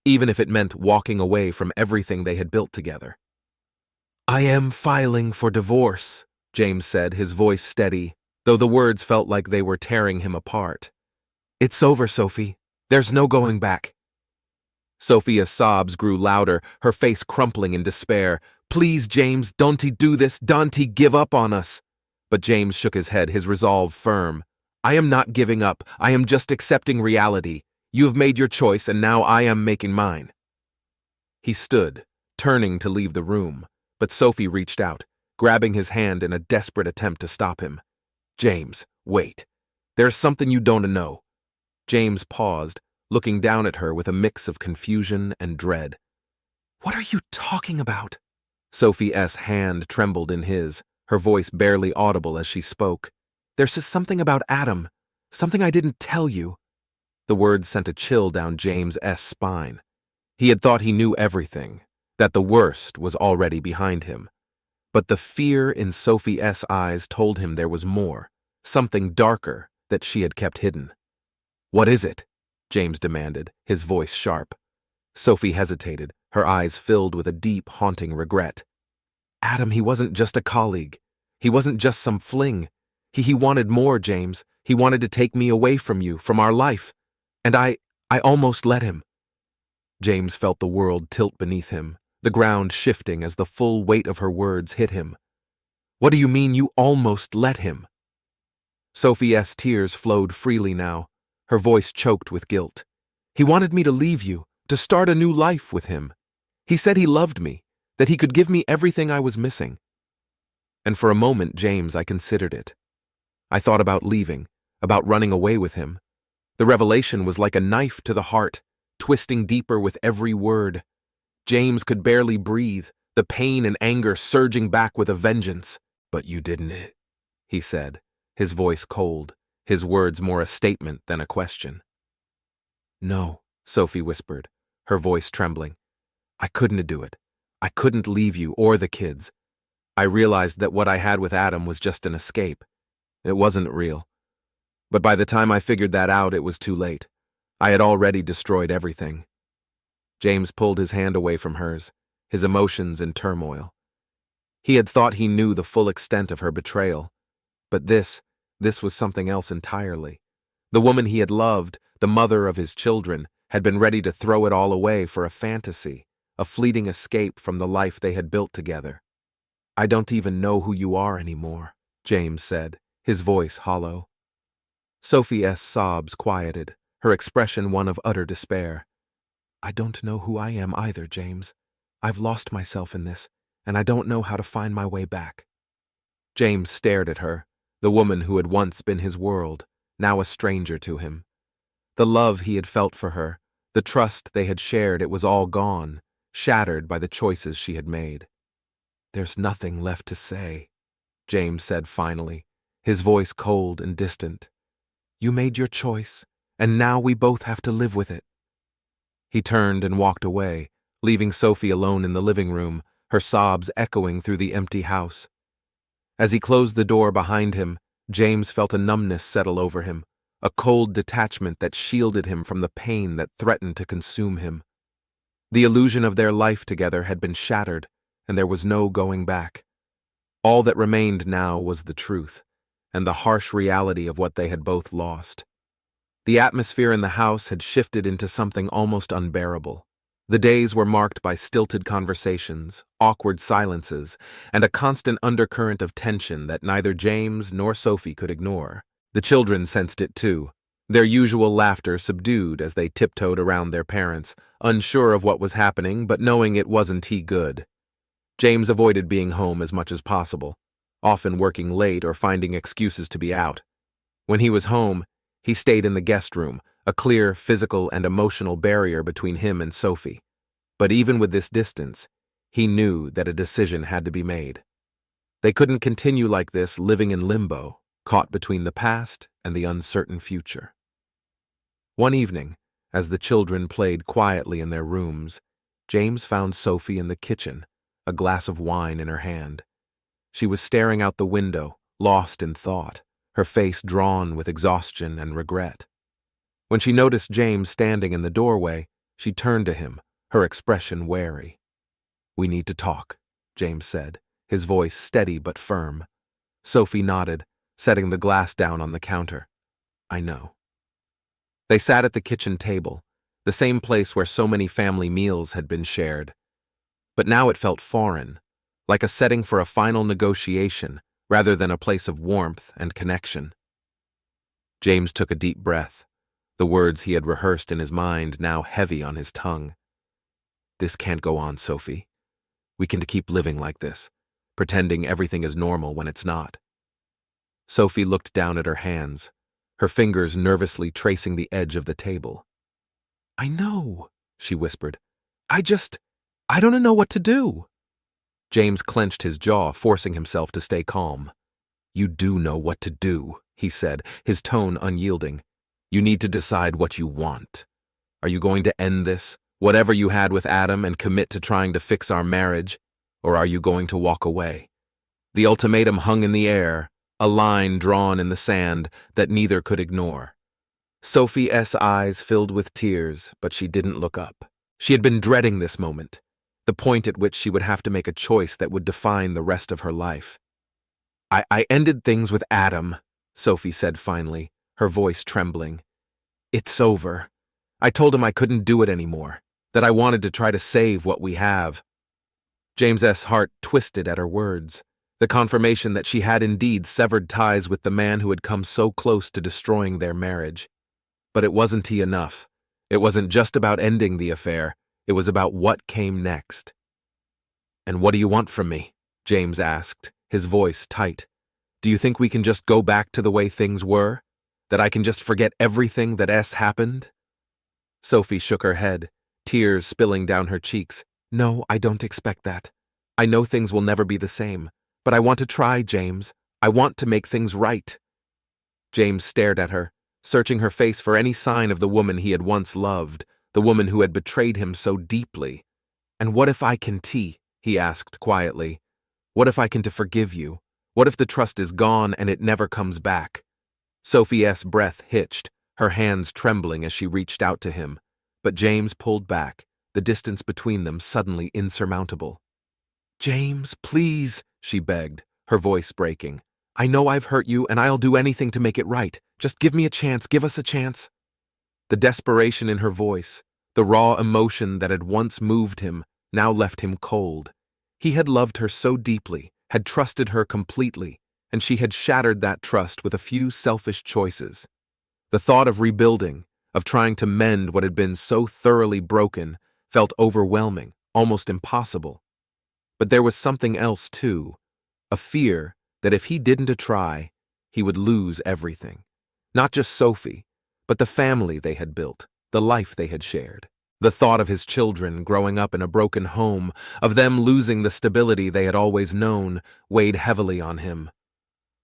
even if it meant walking away from everything they had built together. "I am filing for divorce," James said, his voice steady, though the words felt like they were tearing him apart. "It's over, Sophie. There's no going back." Sophia's sobs grew louder, her face crumpling in despair. "Please, James, don't do this. Don't give up on us." But James shook his head, his resolve firm. "I am not giving up. I am just accepting reality. You have made your choice, and now I am making mine." He stood, turning to leave the room, but Sophie reached out, grabbing his hand in a desperate attempt to stop him. "James, wait. There's something you don't know." James paused, looking down at her with a mix of confusion and dread. "What are you talking about?" Sophie's hand trembled in his, her voice barely audible as she spoke. "There's something about Adam, something I didn't tell you." The words sent a chill down James's spine. He had thought he knew everything, that the worst was already behind him. But the fear in Sophie's eyes told him there was more, something darker that she had kept hidden. "What is it?" James demanded, his voice sharp. Sophie hesitated, her eyes filled with a deep, haunting regret. "Adam, he wasn't just a colleague. He wasn't just some fling. He wanted more, James. He wanted to take me away from you, from our life. And I almost let him." James felt the world tilt beneath him, the ground shifting as the full weight of her words hit him. "What do you mean you almost let him?" Sophie's tears flowed freely now, her voice choked with guilt. "He wanted me to leave you, to start a new life with him. He said he loved me, that he could give me everything I was missing." And for a moment, James, I considered it. I thought about leaving, about running away with him. The revelation was like a knife to the heart, twisting deeper with every word. James could barely breathe, the pain and anger surging back with a vengeance. "But you didn't," he said, his voice cold, his words more a statement than a question. "No," Sophie whispered, her voice trembling. "I couldn't do it. I couldn't leave you or the kids. I realized that what I had with Adam was just an escape. It wasn't real. But by the time I figured that out, it was too late. I had already destroyed everything." James pulled his hand away from hers, his emotions in turmoil. He had thought he knew the full extent of her betrayal. But this was something else entirely. The woman he had loved, the mother of his children, had been ready to throw it all away for a fantasy, a fleeting escape from the life they had built together. "I don't even know who you are anymore," James said, his voice hollow. Sophie's sobs quieted, her expression one of utter despair. "I don't know who I am either, James. I've lost myself in this, and I don't know how to find my way back." James stared at her, the woman who had once been his world, now a stranger to him. The love he had felt for her, the trust they had shared, it was all gone, shattered by the choices she had made. "There's nothing left to say," James said finally, his voice cold and distant. "You made your choice, and now we both have to live with it." He turned and walked away, leaving Sophie alone in the living room, her sobs echoing through the empty house. As he closed the door behind him, James felt a numbness settle over him, a cold detachment that shielded him from the pain that threatened to consume him. The illusion of their life together had been shattered, and there was no going back. All that remained now was the truth, and the harsh reality of what they had both lost. The atmosphere in the house had shifted into something almost unbearable. The days were marked by stilted conversations, awkward silences, and a constant undercurrent of tension that neither James nor Sophie could ignore. The children sensed it too, their usual laughter subdued as they tiptoed around their parents, unsure of what was happening but knowing it wasn't good. James avoided being home as much as possible, often working late or finding excuses to be out. When he was home, he stayed in the guest room, a clear physical and emotional barrier between him and Sophie. But even with this distance, he knew that a decision had to be made. They couldn't continue like this, living in limbo, caught between the past and the uncertain future. One evening, as the children played quietly in their rooms, James found Sophie in the kitchen, a glass of wine in her hand. She was staring out the window, lost in thought, her face drawn with exhaustion and regret. When she noticed James standing in the doorway, she turned to him, her expression wary. "We need to talk," James said, his voice steady but firm. Sophie nodded, setting the glass down on the counter. "I know." They sat at the kitchen table, the same place where so many family meals had been shared. But now it felt foreign, like a setting for a final negotiation rather than a place of warmth and connection. James took a deep breath, the words he had rehearsed in his mind now heavy on his tongue. "This can't go on, Sophie. We can't keep living like this, pretending everything is normal when it's not." Sophie looked down at her hands, her fingers nervously tracing the edge of the table. "I know," she whispered. I don't know what to do." James clenched his jaw, forcing himself to stay calm. "You do know what to do," he said, his tone unyielding. "You need to decide what you want. Are you going to end this, whatever you had with Adam, and commit to trying to fix our marriage, or are you going to walk away?" The ultimatum hung in the air, a line drawn in the sand that neither could ignore. Sophie's eyes filled with tears, but she didn't look up. She had been dreading this moment, the point at which she would have to make a choice that would define the rest of her life. I ended things with Adam," Sophie said finally, her voice trembling. "It's over. I told him I couldn't do it anymore, that I wanted to try to save what we have." James's heart twisted at her words, the confirmation that she had indeed severed ties with the man who had come so close to destroying their marriage. But it wasn't enough. It wasn't just about ending the affair, it was about what came next. "And what do you want from me?" James asked, his voice tight. "Do you think we can just go back to the way things were? That I can just forget everything that happened?" Sophie shook her head, tears spilling down her cheeks. "No, I don't expect that. I know things will never be the same, but I want to try, James. I want to make things right." James stared at her, searching her face for any sign of the woman he had once loved, the woman who had betrayed him so deeply. "And what if I can he asked quietly. "What if I can forgive you? What if the trust is gone and it never comes back?" Sophie's breath hitched, her hands trembling as she reached out to him, but James pulled back, the distance between them suddenly insurmountable. "James, please," she begged, her voice breaking. "I know I've hurt you and I'll do anything to make it right. Just give me a chance, give us a chance." The desperation in her voice, the raw emotion that had once moved him, now left him cold. He had loved her so deeply, had trusted her completely, and she had shattered that trust with a few selfish choices. The thought of rebuilding, of trying to mend what had been so thoroughly broken, felt overwhelming, almost impossible. But there was something else too, a fear that if he didn't try, he would lose everything. Not just Sophie, but the family they had built, the life they had shared. The thought of his children growing up in a broken home, of them losing the stability they had always known, weighed heavily on him.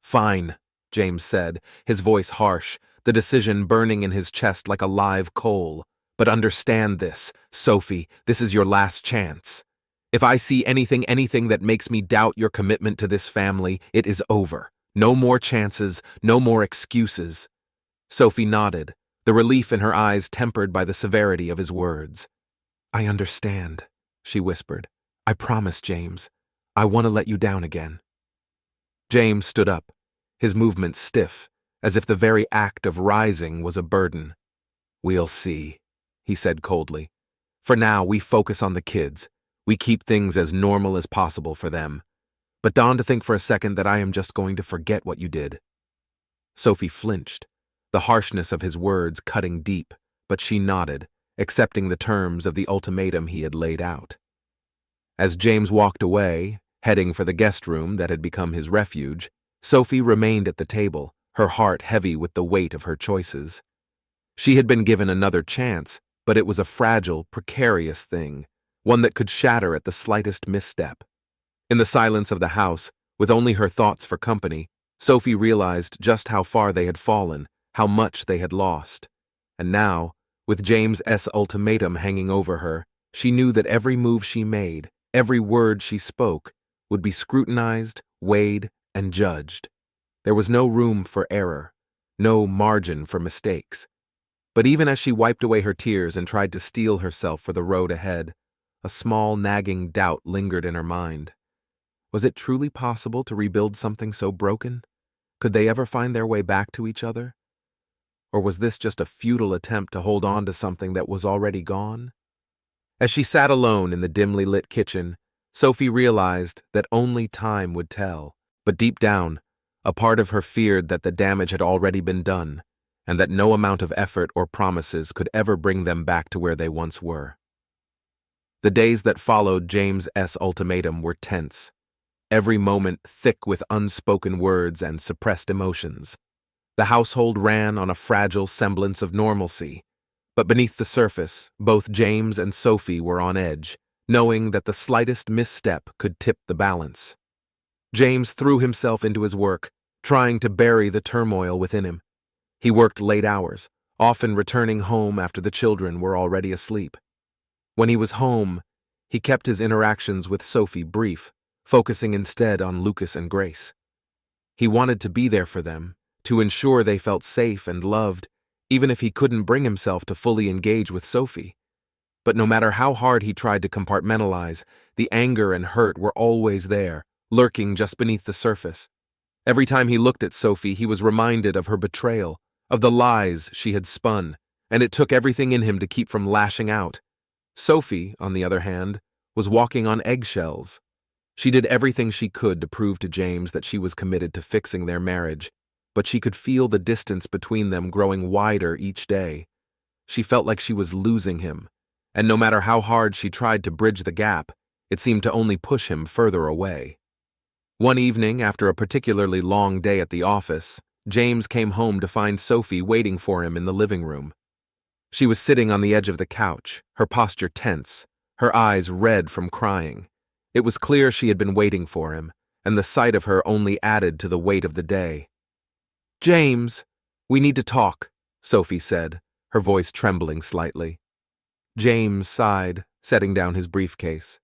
"Fine," James said, his voice harsh, the decision burning in his chest like a live coal. "But understand this, Sophie, this is your last chance. If I see anything that makes me doubt your commitment to this family, it is over. No more chances, no more excuses." Sophie nodded, the relief in her eyes tempered by the severity of his words. "I understand," she whispered. "I promise, James. I want to let you down again." James stood up, his movements stiff, as if the very act of rising was a burden. "We'll see," he said coldly. "For now, we focus on the kids. We keep things as normal as possible for them. But don't to think for a second that I am just going to forget what you did." Sophie flinched, the harshness of his words cutting deep, but she nodded, accepting the terms of the ultimatum he had laid out. As James walked away, heading for the guest room that had become his refuge, Sophie remained at the table, her heart heavy with the weight of her choices. She had been given another chance, but it was a fragile, precarious thing, one that could shatter at the slightest misstep. In the silence of the house, with only her thoughts for company, Sophie realized just how far they had fallen, how much they had lost. And now, with James's ultimatum hanging over her, she knew that every move she made, every word she spoke, would be scrutinized, weighed, and judged. There was no room for error, no margin for mistakes. But even as she wiped away her tears and tried to steel herself for the road ahead, a small nagging doubt lingered in her mind. Was it truly possible to rebuild something so broken? Could they ever find their way back to each other? Or was this just a futile attempt to hold on to something that was already gone? As she sat alone in the dimly lit kitchen, Sophie realized that only time would tell. But deep down, a part of her feared that the damage had already been done, and that no amount of effort or promises could ever bring them back to where they once were. The days that followed James's ultimatum were tense, every moment thick with unspoken words and suppressed emotions. The household ran on a fragile semblance of normalcy, but beneath the surface, both James and Sophie were on edge, knowing that the slightest misstep could tip the balance. James threw himself into his work, trying to bury the turmoil within him. He worked late hours, often returning home after the children were already asleep. When he was home, he kept his interactions with Sophie brief, focusing instead on Lucas and Grace. He wanted to be there for them, to ensure they felt safe and loved, even if he couldn't bring himself to fully engage with Sophie. But no matter how hard he tried to compartmentalize, the anger and hurt were always there, lurking just beneath the surface. Every time he looked at Sophie, he was reminded of her betrayal, of the lies she had spun, and it took everything in him to keep from lashing out. Sophie, on the other hand, was walking on eggshells. She did everything she could to prove to James that she was committed to fixing their marriage, but she could feel the distance between them growing wider each day. She felt like she was losing him, and no matter how hard she tried to bridge the gap, it seemed to only push him further away. One evening, after a particularly long day at the office, James came home to find Sophie waiting for him in the living room. She was sitting on the edge of the couch, her posture tense, her eyes red from crying. It was clear she had been waiting for him, and the sight of her only added to the weight of the day. "James, we need to talk," Sophie said, her voice trembling slightly. James sighed, setting down his briefcase.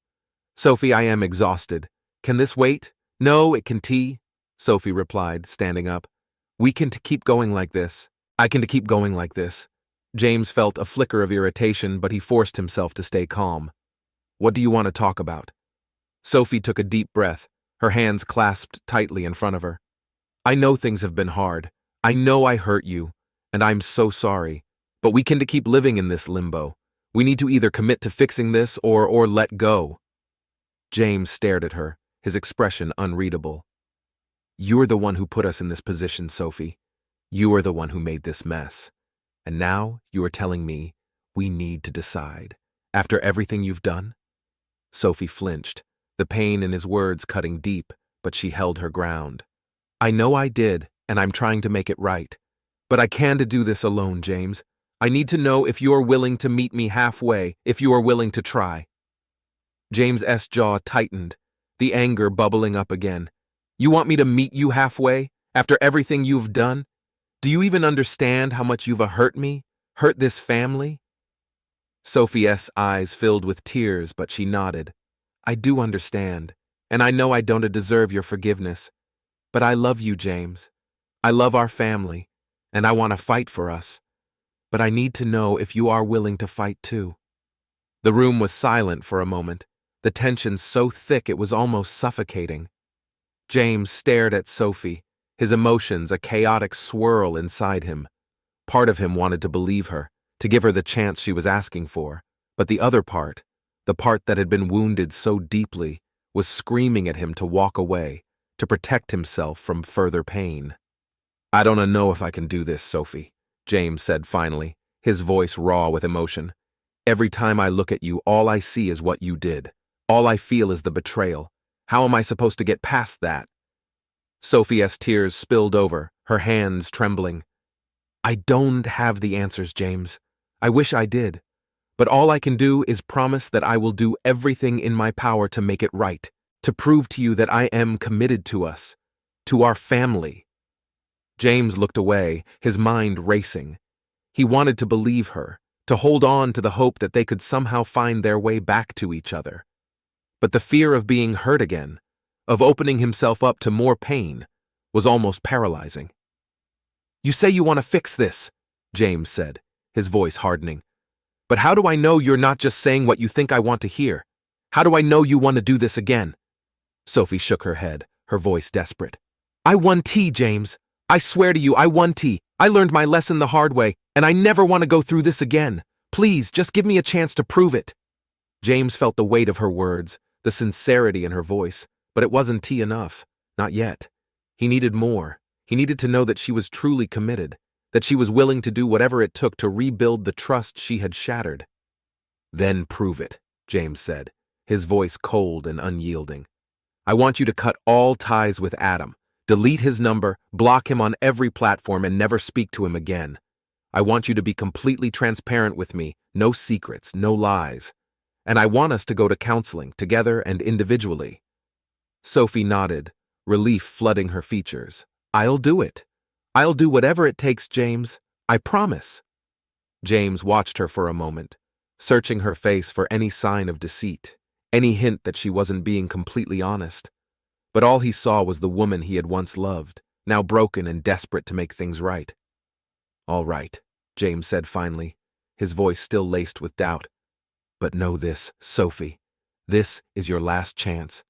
"Sophie, I am exhausted. Can this wait?" "No, it can Sophie replied, standing up. "We can keep going like this. I can keep going like this." James felt a flicker of irritation, but he forced himself to stay calm. "What do you want to talk about?" Sophie took a deep breath, her hands clasped tightly in front of her. "I know things have been hard. I know I hurt you, and I'm so sorry. But we can keep living in this limbo. We need to either commit to fixing this or let go." James stared at her, his expression unreadable. "You're the one who put us in this position, Sophie. You are the one who made this mess. And now you are telling me we need to decide, after everything you've done?" Sophie flinched, the pain in his words cutting deep, but she held her ground. "I know I did, and I'm trying to make it right. But I can't do this alone, James. I need to know if you're willing to meet me halfway, if you are willing to try." James's jaw tightened, the anger bubbling up again. "You want me to meet you halfway, after everything you've done? Do you even understand how much you've hurt me, hurt this family?" Sophie's eyes filled with tears, but she nodded. "I do understand, and I know I don't deserve your forgiveness. But I love you, James. I love our family, and I want to fight for us. But I need to know if you are willing to fight too." The room was silent for a moment, the tension so thick it was almost suffocating. James stared at Sophie, his emotions a chaotic swirl inside him. Part of him wanted to believe her, to give her the chance she was asking for, but the other part, the part that had been wounded so deeply, was screaming at him to walk away, to protect himself from further pain. "I don't know if I can do this, Sophie," James said finally, his voice raw with emotion. Every time I look at you, all I see is what you did. All I feel is the betrayal. How am I supposed to get past that?" Sophie's tears spilled over, her hands trembling. "I don't have the answers, James. I wish I did. But all I can do is promise that I will do everything in my power to make it right, to prove to you that I am committed to us, to our family." James looked away, his mind racing. He wanted to believe her, to hold on to the hope that they could somehow find their way back to each other. But the fear of being hurt again, of opening himself up to more pain, was almost paralyzing. "You say you want to fix this," James said, his voice hardening. "But how do I know you're not just saying what you think I want to hear? How do I know you want to do this again?" Sophie shook her head, her voice desperate. "I won T, James. I swear to you, I won T. I learned my lesson the hard way, and I never want to go through this again. Please, just give me a chance to prove it." James felt the weight of her words, the sincerity in her voice, but it wasn't T enough. Not yet. He needed more. He needed to know that she was truly committed, that she was willing to do whatever it took to rebuild the trust she had shattered. "Then prove it," James said, his voice cold and unyielding. "I want you to cut all ties with Adam, delete his number, block him on every platform, and never speak to him again. I want you to be completely transparent with me, no secrets, no lies. And I want us to go to counseling, together and individually." Sophie nodded, relief flooding her features. "I'll do it. I'll do whatever it takes, James. I promise." James watched her for a moment, searching her face for any sign of deceit, any hint that she wasn't being completely honest. But all he saw was the woman he had once loved, now broken and desperate to make things right. "All right," James said finally, his voice still laced with doubt. "But know this, Sophie. This is your last chance.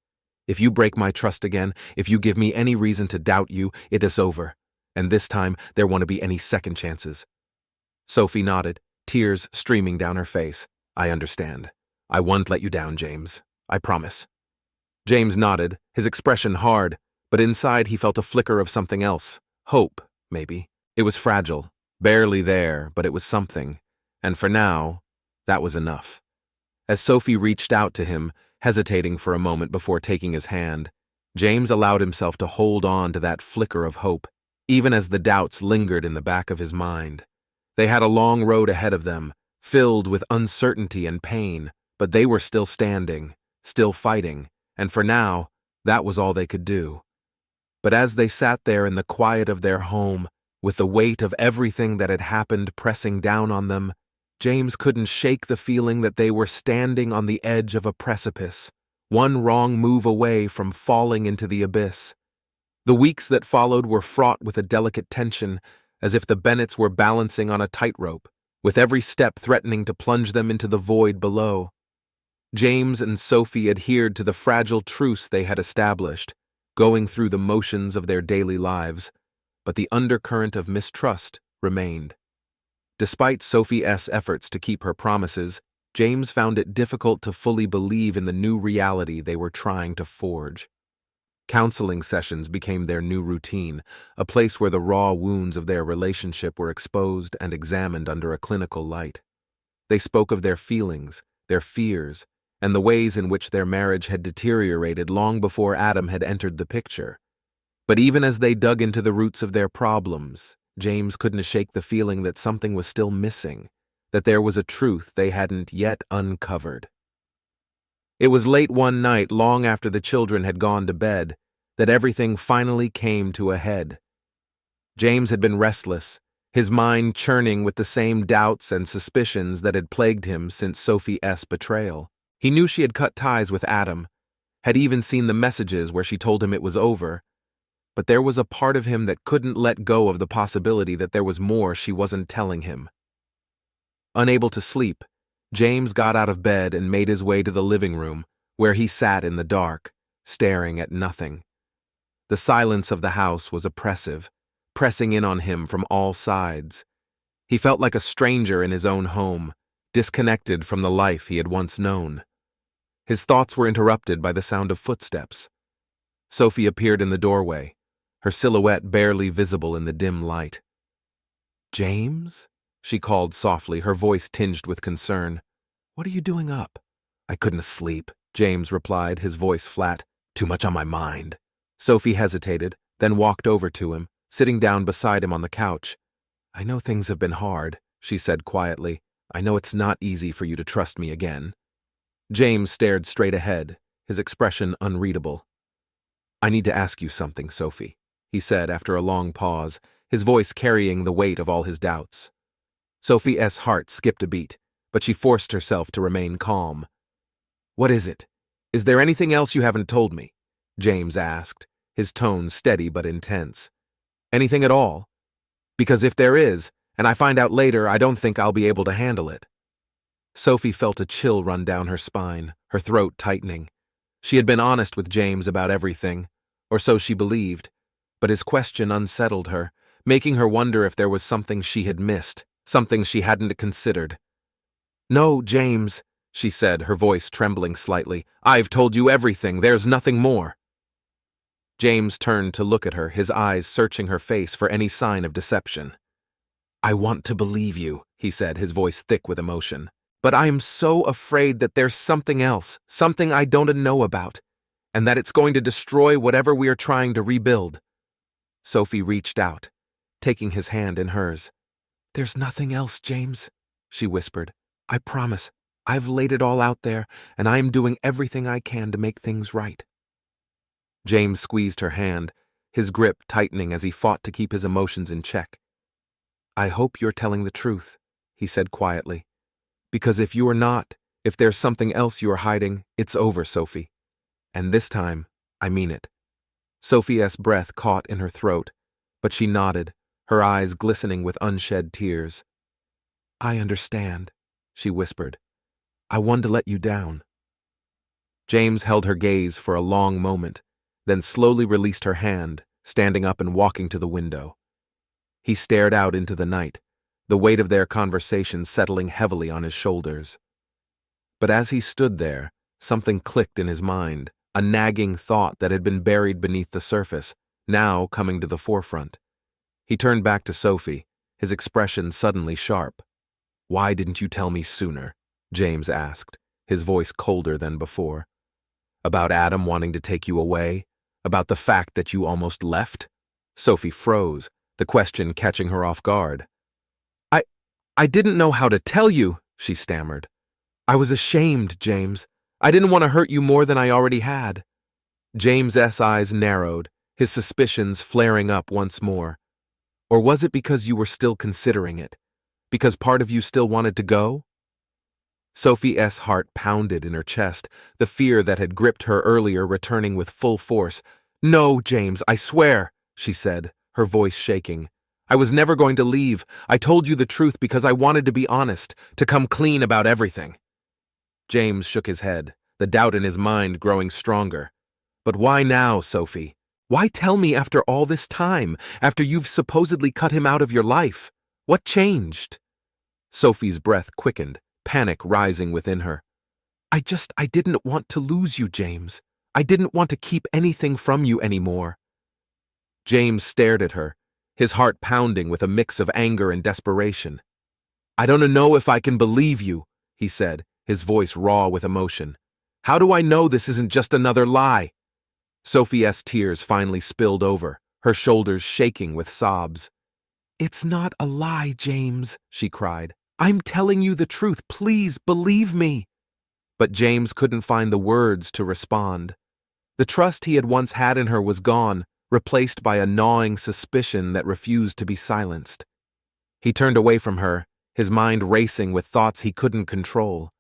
If you break my trust again, if you give me any reason to doubt you, it is over. And this time, there won't be any second chances." Sophie nodded, tears streaming down her face. "I understand. I won't let you down, James. I promise." James nodded, his expression hard, but inside he felt a flicker of something else. Hope, maybe. It was fragile, barely there, but it was something. And for now, that was enough. As Sophie reached out to him, hesitating for a moment before taking his hand, James allowed himself to hold on to that flicker of hope, even as the doubts lingered in the back of his mind. They had a long road ahead of them, filled with uncertainty and pain, but they were still standing, still fighting, and for now, that was all they could do. But as they sat there in the quiet of their home, with the weight of everything that had happened pressing down on them, James couldn't shake the feeling that they were standing on the edge of a precipice, one wrong move away from falling into the abyss. The weeks that followed were fraught with a delicate tension, as if the Bennets were balancing on a tightrope, with every step threatening to plunge them into the void below. James and Sophie adhered to the fragile truce they had established, going through the motions of their daily lives, but the undercurrent of mistrust remained. Despite Sophie's efforts to keep her promises, James found it difficult to fully believe in the new reality they were trying to forge. Counseling sessions became their new routine, a place where the raw wounds of their relationship were exposed and examined under a clinical light. They spoke of their feelings, their fears, and the ways in which their marriage had deteriorated long before Adam had entered the picture. But even as they dug into the roots of their problems, James couldn't shake the feeling that something was still missing, that there was a truth they hadn't yet uncovered. It was late one night, long after the children had gone to bed, that everything finally came to a head. James had been restless, his mind churning with the same doubts and suspicions that had plagued him since Sophie's betrayal. He knew she had cut ties with Adam, had even seen the messages where she told him it was over, but there was a part of him that couldn't let go of the possibility that there was more she wasn't telling him. Unable to sleep, James got out of bed and made his way to the living room, where he sat in the dark, staring at nothing. The silence of the house was oppressive, pressing in on him from all sides. He felt like a stranger in his own home, disconnected from the life he had once known. His thoughts were interrupted by the sound of footsteps. Sophie appeared in the doorway, her silhouette barely visible in the dim light. "James?" she called softly, her voice tinged with concern. What are you doing up? I couldn't sleep, James replied, his voice flat. Too much on my mind. Sophie hesitated, then walked over to him, sitting down beside him on the couch. I know things have been hard, she said quietly. I know it's not easy for you to trust me again. James stared straight ahead, his expression unreadable. I need to ask you something, Sophie, he said after a long pause, his voice carrying the weight of all his doubts. Sophie's heart skipped a beat, but she forced herself to remain calm. What is it? Is there anything else you haven't told me? James asked, his tone steady but intense. Anything at all? Because if there is, and I find out later, I don't think I'll be able to handle it. Sophie felt a chill run down her spine, her throat tightening. She had been honest with James about everything, or so she believed, but his question unsettled her, making her wonder if there was something she had missed, something she hadn't considered. No, James, she said, her voice trembling slightly. I've told you everything, there's nothing more. James turned to look at her, his eyes searching her face for any sign of deception. I want to believe you, he said, his voice thick with emotion. But I am so afraid that there's something else, something I don't know about, and that it's going to destroy whatever we are trying to rebuild. Sophie reached out, taking his hand in hers. There's nothing else, James, she whispered. I promise. I've laid it all out there, and I am doing everything I can to make things right. James squeezed her hand, his grip tightening as he fought to keep his emotions in check. I hope you're telling the truth, he said quietly. Because if you are not, if there's something else you are hiding, it's over, Sophie. And this time, I mean it. Sophie's breath caught in her throat, but she nodded, her eyes glistening with unshed tears. I understand, she whispered. I wanted to let you down. James held her gaze for a long moment, then slowly released her hand, standing up and walking to the window. He stared out into the night, the weight of their conversation settling heavily on his shoulders. But as he stood there, something clicked in his mind, a nagging thought that had been buried beneath the surface, now coming to the forefront. He turned back to Sophie, his expression suddenly sharp. Why didn't you tell me sooner? James asked, his voice colder than before. About Adam wanting to take you away? About the fact that you almost left? Sophie froze, the question catching her off guard. I didn't know how to tell you, she stammered. I was ashamed, James. I didn't want to hurt you more than I already had. James's eyes narrowed, his suspicions flaring up once more. Or was it because you were still considering it? Because part of you still wanted to go? Sophie's heart pounded in her chest, the fear that had gripped her earlier returning with full force. No, James, I swear, she said, her voice shaking. I was never going to leave. I told you the truth because I wanted to be honest, to come clean about everything. James shook his head, the doubt in his mind growing stronger. But why now, Sophie? Why tell me after all this time, after you've supposedly cut him out of your life? What changed? Sophie's breath quickened, panic rising within her. I didn't want to lose you, James. I didn't want to keep anything from you anymore. James stared at her, his heart pounding with a mix of anger and desperation. I don't know if I can believe you, he said, his voice raw with emotion. How do I know this isn't just another lie? Sophie's tears finally spilled over, her shoulders shaking with sobs. It's not a lie, James, she cried. I'm telling you the truth. Please believe me. But James couldn't find the words to respond. The trust he had once had in her was gone, replaced by a gnawing suspicion that refused to be silenced. He turned away from her, his mind racing with thoughts he couldn't control.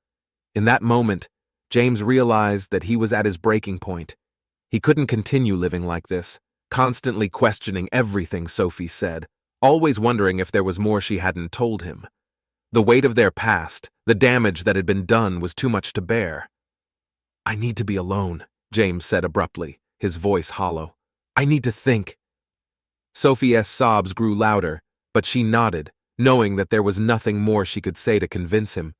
In that moment, James realized that he was at his breaking point. He couldn't continue living like this, constantly questioning everything Sophie said, always wondering if there was more she hadn't told him. The weight of their past, the damage that had been done, was too much to bear. I need to be alone, James said abruptly, his voice hollow. I need to think. Sophie's sobs grew louder, but she nodded, knowing that there was nothing more she could say to convince him.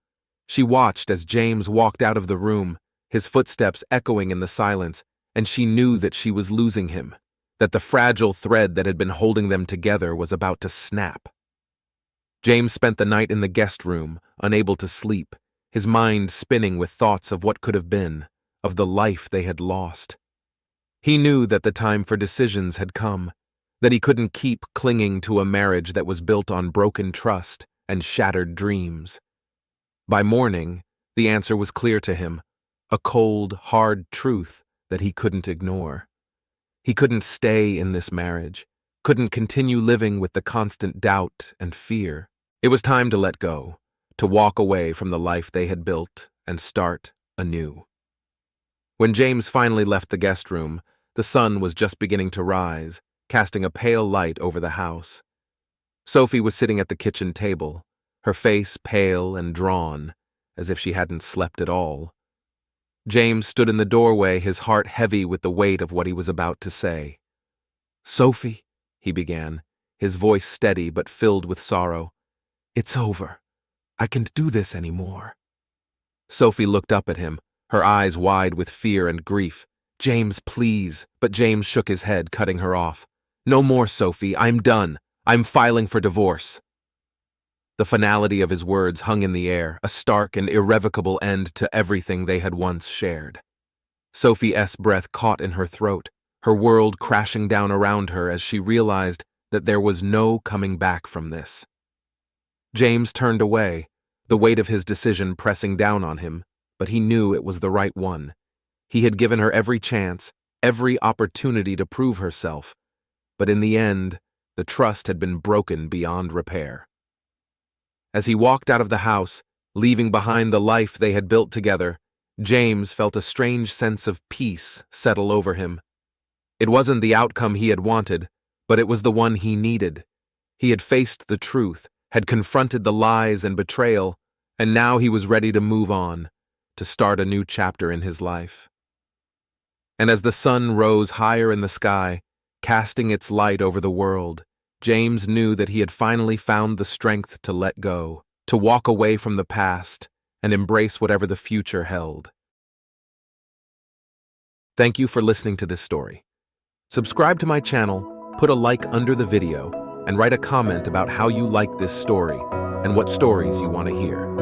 She watched as James walked out of the room, his footsteps echoing in the silence, and she knew that she was losing him, that the fragile thread that had been holding them together was about to snap. James spent the night in the guest room, unable to sleep, his mind spinning with thoughts of what could have been, of the life they had lost. He knew that the time for decisions had come, that he couldn't keep clinging to a marriage that was built on broken trust and shattered dreams. By morning, the answer was clear to him, a cold, hard truth that he couldn't ignore. He couldn't stay in this marriage, couldn't continue living with the constant doubt and fear. It was time to let go, to walk away from the life they had built and start anew. When James finally left the guest room, the sun was just beginning to rise, casting a pale light over the house. Sophie was sitting at the kitchen table, her face pale and drawn, as if she hadn't slept at all. James stood in the doorway, his heart heavy with the weight of what he was about to say. "Sophie," he began, his voice steady but filled with sorrow. "It's over. I can't do this anymore." Sophie looked up at him, her eyes wide with fear and grief. "James, please." But James shook his head, cutting her off. "No more, Sophie. I'm done. I'm filing for divorce." The finality of his words hung in the air, a stark and irrevocable end to everything they had once shared. Sophie's breath caught in her throat, her world crashing down around her as she realized that there was no coming back from this. James turned away, the weight of his decision pressing down on him, but he knew it was the right one. He had given her every chance, every opportunity to prove herself, but in the end, the trust had been broken beyond repair. As he walked out of the house, leaving behind the life they had built together, James felt a strange sense of peace settle over him. It wasn't the outcome he had wanted, but it was the one he needed. He had faced the truth, had confronted the lies and betrayal, and now he was ready to move on, to start a new chapter in his life. And as the sun rose higher in the sky, casting its light over the world, James knew that he had finally found the strength to let go, to walk away from the past and embrace whatever the future held. Thank you for listening to this story. Subscribe to my channel, put a like under the video, and write a comment about how you like this story and what stories you want to hear.